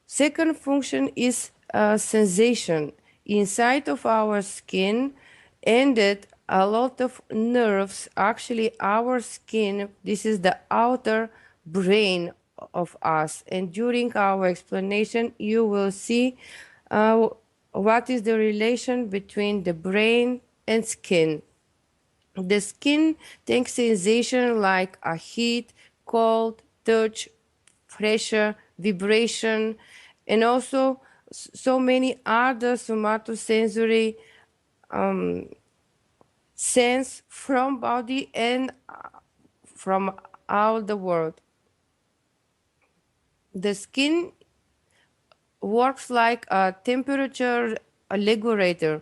Second function is sensation. Inside of our skin ended a lot of nerves. Actually, our skin, this is the outer brain of us. And during our explanation, you will see what is the relation between the brain and skin. The skin takes sensation like a heat, cold, touch, pressure, vibration, and also so many other somatosensory sense from body and from all the world. The skin works like a temperature regulator.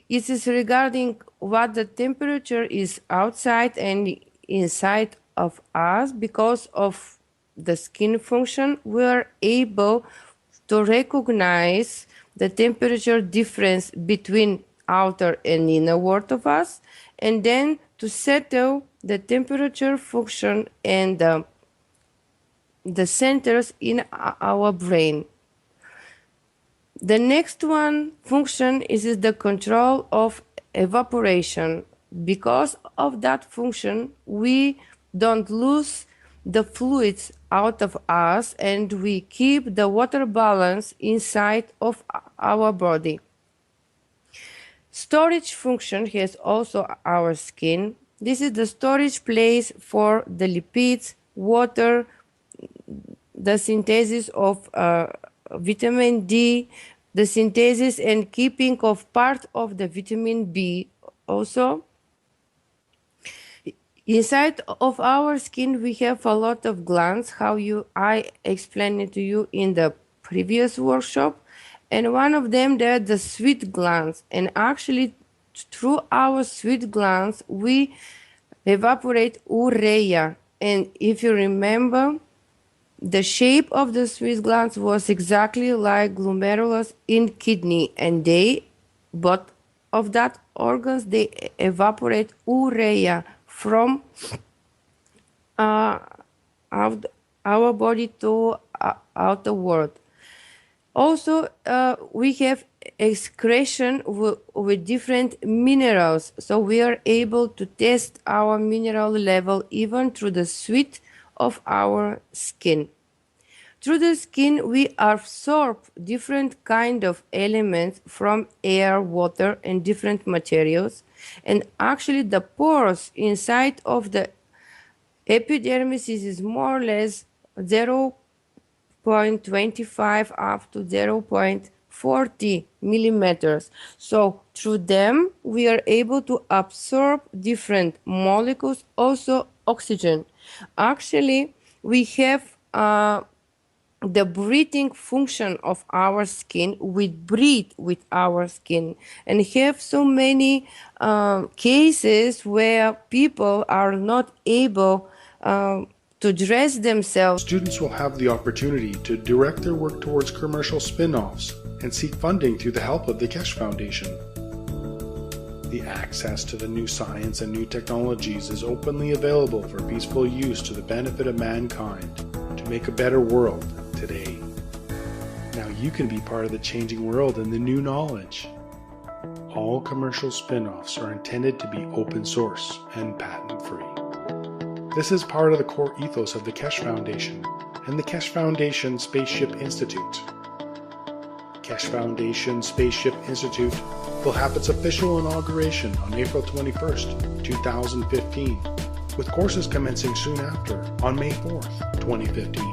It is regarding what the temperature is outside and inside of us. Because of the skin function, we are able to recognize the temperature difference between outer and inner world of us, and then to settle the temperature function and the centers in our brain. The next one function is the control of evaporation. Because of that function, we don't lose the fluids out of us and we keep the water balance inside of our body. Storage function has also our skin. This is the storage place for the lipids, water, the synthesis of vitamin D, the synthesis and keeping of part of the vitamin B. Also, inside of our skin, we have a lot of glands, I explained it to you in the previous workshop. And one of them, they're the sweat glands. And actually, through our sweat glands, we evaporate urea. And if you remember, the shape of the sweat glands was exactly like glomerulus in kidney, and both of that organs, they evaporate urea from out our body to outer world. Also, we have excretion with different minerals, so we are able to test our mineral level even through the sweat of our skin. Through the skin, we absorb different kind of elements from air, water, and different materials. And actually, the pores inside of the epidermis is more or less 0.25 up to 0.5 40 millimeters. So through them, we are able to absorb different molecules, also oxygen. Actually, we have the breathing function of our skin. We breathe with our skin, and have so many cases where people are not able to dress themselves. Students will have the opportunity to direct their work towards commercial spin-offs and seek funding through the help of the Kesh Foundation. The access to the new science and new technologies is openly available for peaceful use to the benefit of mankind to make a better world today. Now you can be part of the changing world and the new knowledge. All commercial spin-offs are intended to be open source and patent-free. This is part of the core ethos of the Kesh Foundation and the Kesh Foundation Spaceship Institute. Kesh Foundation Spaceship Institute will have its official inauguration on April 21st, 2015, with courses commencing soon after on May 4th, 2015.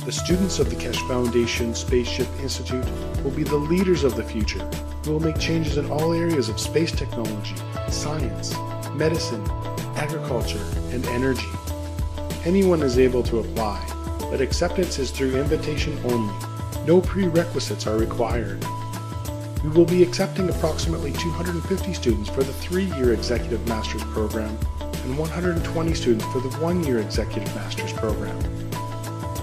The students of the Kesh Foundation Spaceship Institute will be the leaders of the future who will make changes in all areas of space technology, science, medicine, agriculture, and energy. Anyone is able to apply, but acceptance is through invitation only. No prerequisites are required. We will be accepting approximately 250 students for the 3-year Executive Master's Program and 120 students for the 1-year Executive Master's Program.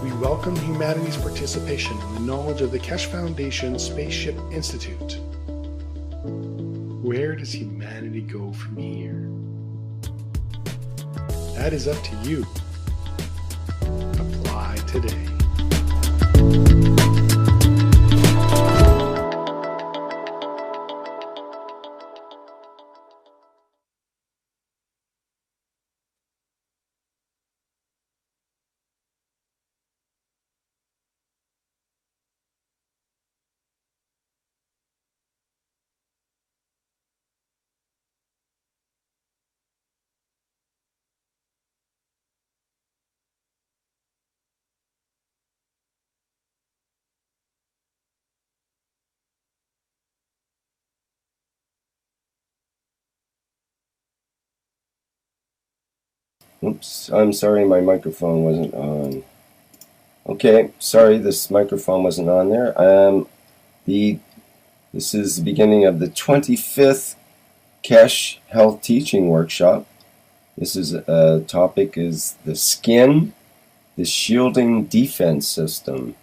We welcome humanity's participation in the knowledge of the Kesh Foundation Spaceship Institute. Where does humanity go from here? That is up to you. Apply today. Oops, I'm sorry, my microphone wasn't on. Okay, sorry, this microphone wasn't on there. This is the beginning of the 25th Kesh Health Teaching Workshop. This is topic is the skin, the shielding defense system,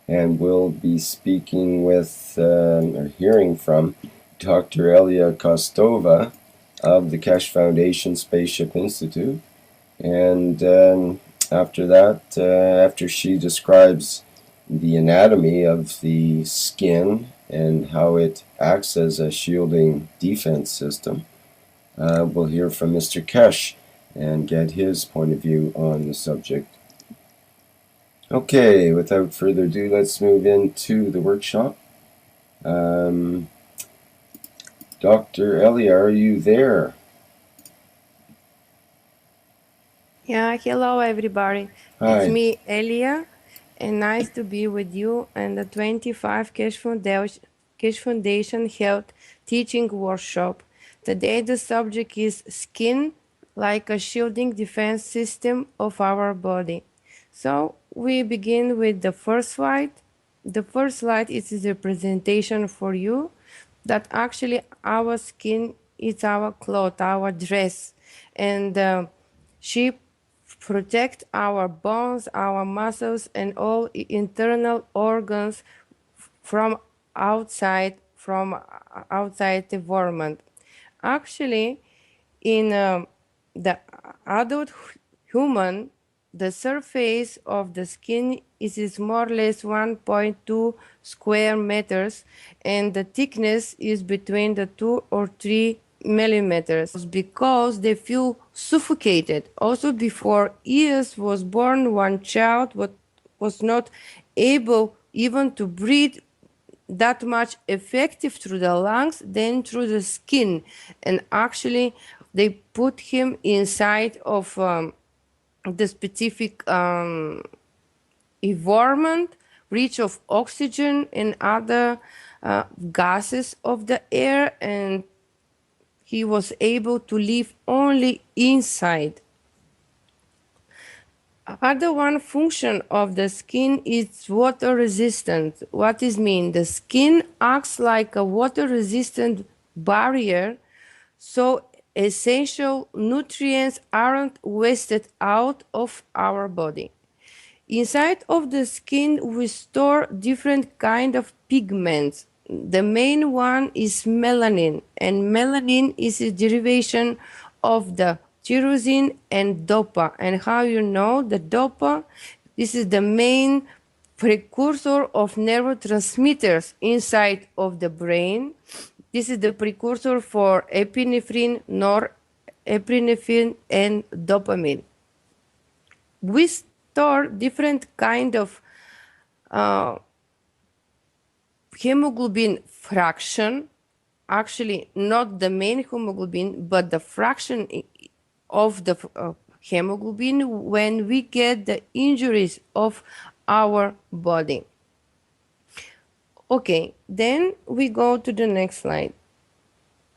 and we'll be speaking with or hearing from Dr. Elia Kostova of the Kesh Foundation Spaceship Institute. And after that, after she describes the anatomy of the skin and how it acts as a shielding defense system, we'll hear from Mr. Kesh and get his point of view on the subject. Okay, without further ado, let's move into the workshop. Dr. Elia, are you there? Yeah, hello everybody. Hi. It's me, Elia, and nice to be with you and the 25 Kesh Foundation Health Teaching Workshop. Today the subject is skin, like a shielding defense system of our body. So we begin with the first slide. The first slide is a representation for you that actually our skin is our cloth, our dress, and she protect our bones, our muscles, and all internal organs from outside the environment. Actually, in the adult human, the surface of the skin is more or less 1.2 square meters, and the thickness is between the 2 or 3 millimeters, because they feel suffocated. Also, before years was born, one child was not able even to breathe that much effective through the lungs than through the skin. And actually, they put him inside of the specific environment rich of oxygen and other gases of the air, and he was able to live only inside. Other one function of the skin is water resistant. What does mean? The skin acts like a water resistant barrier, so essential nutrients aren't wasted out of our body. Inside of the skin, we store different kind of pigments. The main one is melanin, and melanin is a derivation of the tyrosine and dopa. And how you know the dopa? This is the main precursor of neurotransmitters inside of the brain. This is the precursor for epinephrine, norepinephrine, and dopamine. We store different kind of hemoglobin fraction, actually not the main hemoglobin, but the fraction of the hemoglobin when we get the injuries of our body. Okay, then we go to the next slide.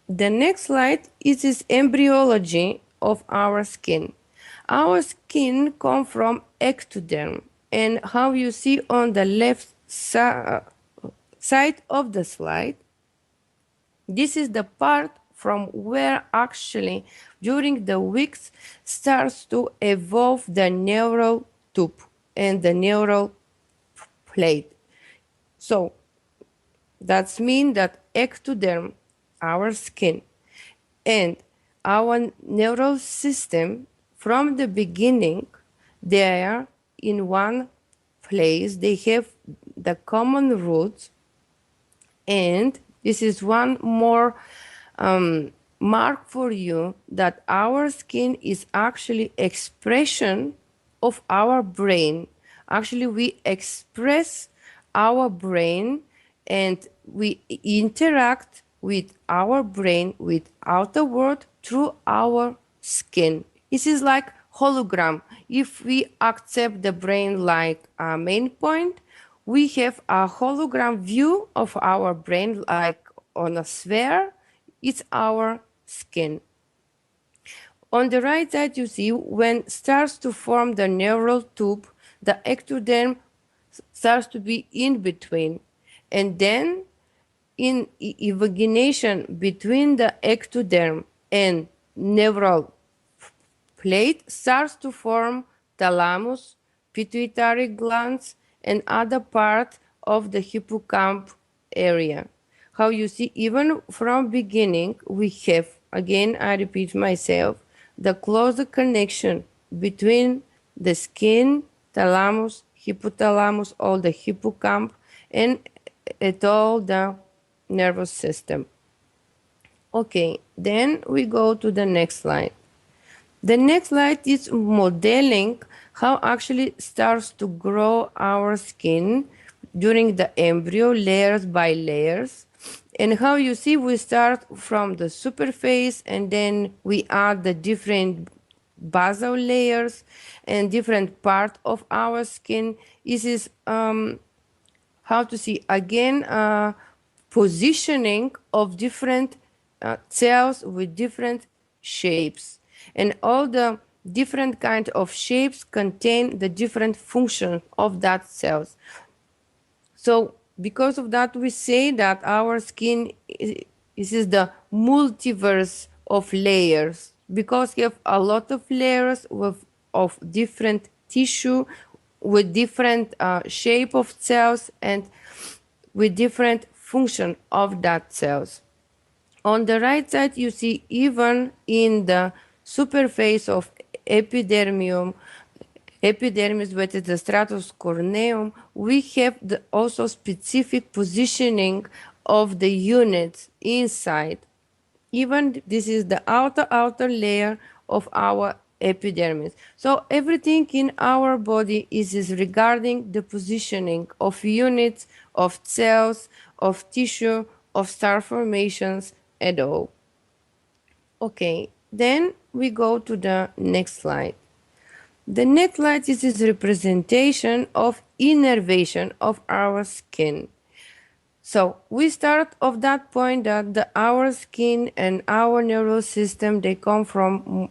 The next slide is this embryology of our skin. Our skin comes from ectoderm, and how you see on the left side of the slide, this is the part from where actually during the weeks starts to evolve the neural tube and the neural plate. So that means that ectoderm, our skin, and our neural system from the beginning, they are in one place. They have the common roots, and this is one more mark for you that our skin is actually expression of our brain. Actually, we express our brain and we interact with our brain, with outer world through our skin. This is like hologram. If we accept the brain like a main point, we have a hologram view of our brain like on a sphere. It's our skin. On the right side, you see when starts to form the neural tube, the ectoderm starts to be in between. And then in invagination between the ectoderm and neural plate starts to form thalamus, pituitary glands, and other part of the hippocamp area. How you see, even from beginning, we have, again, I repeat myself, the closer connection between the skin, thalamus, hypothalamus, all the hippocamp, and at all the nervous system. Okay, then we go to the next slide. The next slide is modeling how actually starts to grow our skin during the embryo, layers by layers. And how you see we start from the superface and then we add the different basal layers and different part of our skin. This is how to see again positioning of different cells with different shapes, and all the different kind of shapes contain the different function of that cells. So because of that, we say that our skin is the multiverse of layers, because we have a lot of layers of different tissue with different shape of cells and with different function of that cells. On the right side, you see even in the superface of epidermis, which is the stratus corneum, we have also specific positioning of the units inside. Even this is the outer layer of our epidermis. So everything in our body is regarding the positioning of units, of cells, of tissue, of star formations, and all. Okay, then we go to the next slide. The next slide is a representation of innervation of our skin. So we start of that point that our skin and our nervous system, they come from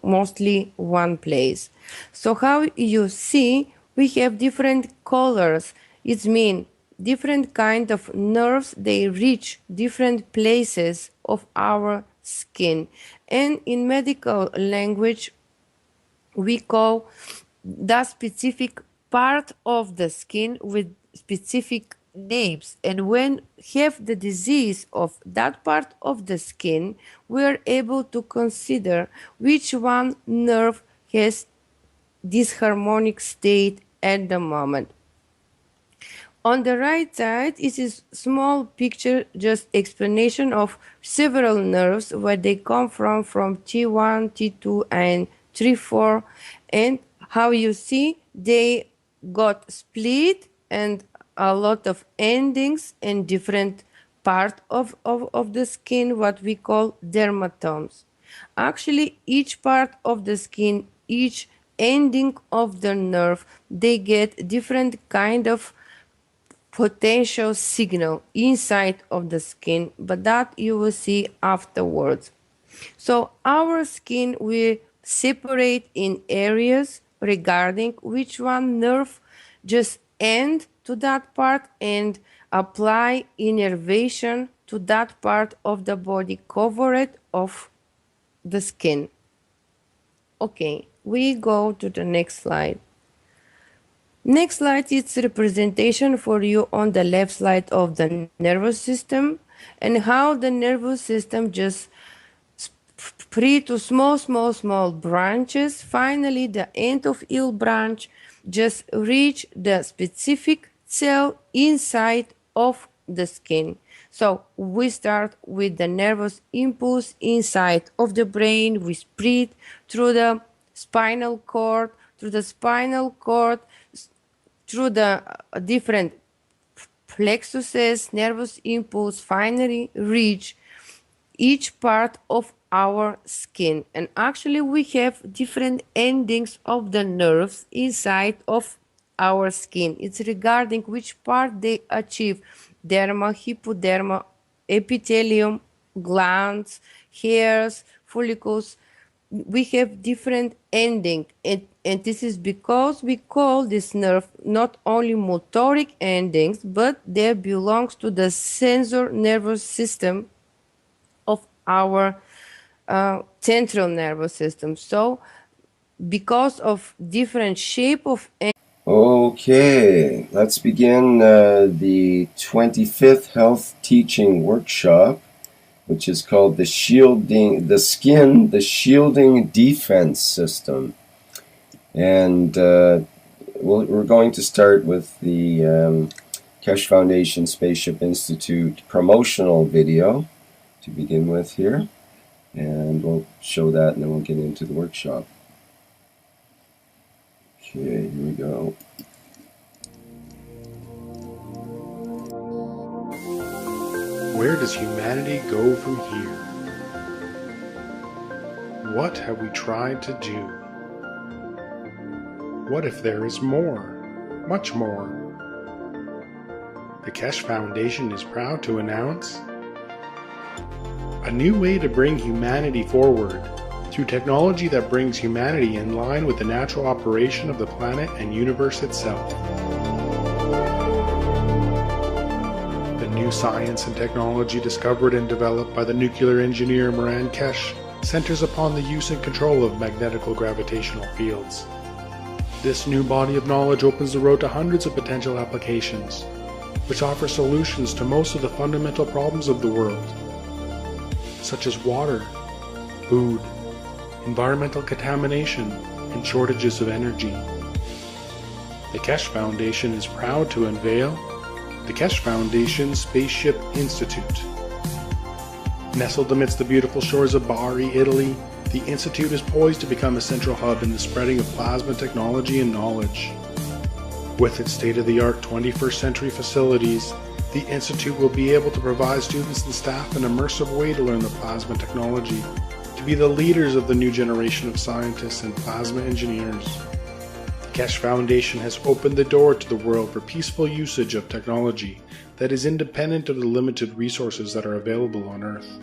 mostly one place. So how you see, we have different colors. It means different kind of nerves, they reach different places of our skin. And in medical language, we call that specific part of the skin with specific names. And when have the disease of that part of the skin, we are able to consider which one nerve has this harmonic state at the moment. On the right side is a small picture, just explanation of several nerves, where they come from T1, T2, and T4, and how you see they got split and a lot of endings in different part of the skin, what we call dermatomes. Actually, each part of the skin, each ending of the nerve, they get different kind of potential signal inside of the skin, but that you will see afterwards. So our skin will separate in areas regarding which one nerve just end to that part and apply innervation to that part of the body covered of the skin. Okay, we go to the next slide. Next slide is representation for you on the left side of the nervous system and how the nervous system just spread to small branches. Finally, the end of each branch just reach the specific cell inside of the skin. So we start with the nervous impulse inside of the brain. We spread through the spinal cord, through the different plexuses, nervous impulse finally reach each part of our skin. And actually we have different endings of the nerves inside of our skin. It's regarding which part they achieve: derma, hypoderma, epithelium, glands, hairs, follicles. We have different ending, and this is because we call this nerve not only motoric endings, but they belongs to the sensor nervous system of our central nervous system. So because of different shape of Okay, let's begin the 25th Health Teaching Workshop, which is called the Shielding Defense System. And we're going to start with the Keshe Foundation Spaceship Institute promotional video to begin with here. And we'll show that and then we'll get into the workshop. Okay, here we go. Where does humanity go from here? What have we tried to do? What if there is more, much more? The Keshe Foundation is proud to announce a new way to bring humanity forward through technology that brings humanity in line with the natural operation of the planet and universe itself. New science and technology discovered and developed by the nuclear engineer Moran Keshe centers upon the use and control of magnetical gravitational fields. This new body of knowledge opens the road to hundreds of potential applications, which offer solutions to most of the fundamental problems of the world, such as water, food, environmental contamination, and shortages of energy. The Keshe Foundation is proud to unveil the Keshe Foundation Spaceship Institute. Nestled amidst the beautiful shores of Bari, Italy, the Institute is poised to become a central hub in the spreading of plasma technology and knowledge. With its state-of-the-art 21st century facilities, the Institute will be able to provide students and staff an immersive way to learn the plasma technology to be the leaders of the new generation of scientists and plasma engineers. The Keshe Foundation has opened the door to the world for peaceful usage of technology that is independent of the limited resources that are available on Earth.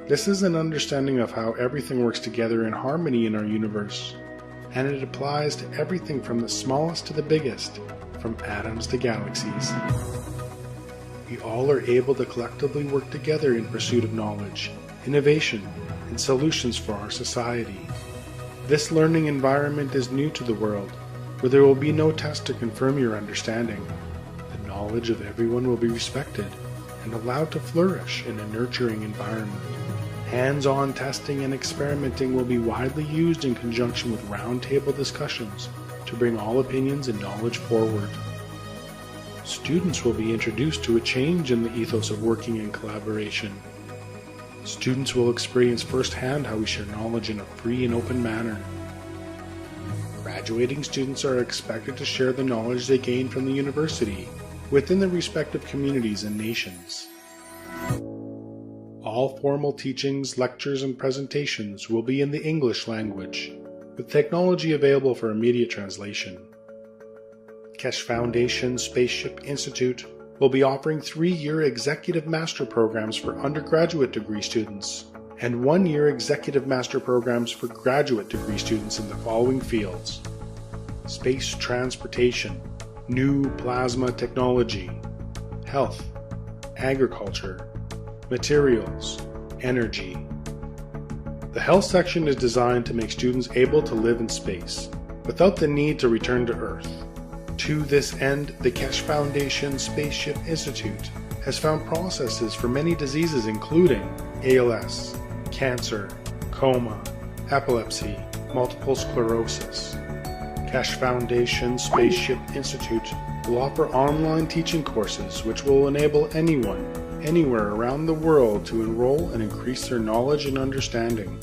This is an understanding of how everything works together in harmony in our universe, and it applies to everything from the smallest to the biggest, from atoms to galaxies. We all are able to collectively work together in pursuit of knowledge, innovation, and solutions for our society. This learning environment is new to the world, where there will be no test to confirm your understanding. The knowledge of everyone will be respected and allowed to flourish in a nurturing environment. Hands-on testing and experimenting will be widely used in conjunction with roundtable discussions to bring all opinions and knowledge forward. Students will be introduced to a change in the ethos of working in collaboration. Students will experience firsthand how we share knowledge in a free and open manner. Graduating students are expected to share the knowledge they gain from the university within their respective communities and nations. All formal teachings, lectures, and presentations will be in the English language, with technology available for immediate translation. Keshe Foundation Spaceship Institute will be offering 3-year executive master programs for undergraduate degree students and 1-year executive master programs for graduate degree students in the following fields: space transportation, new plasma technology, health, agriculture, materials, energy. The health section is designed to make students able to live in space without the need to return to Earth. To this end, the Keshe Foundation Spaceship Institute has found processes for many diseases including ALS, cancer, coma, epilepsy, multiple sclerosis. Keshe Foundation Spaceship Institute will offer online teaching courses which will enable anyone, anywhere around the world to enroll and increase their knowledge and understanding.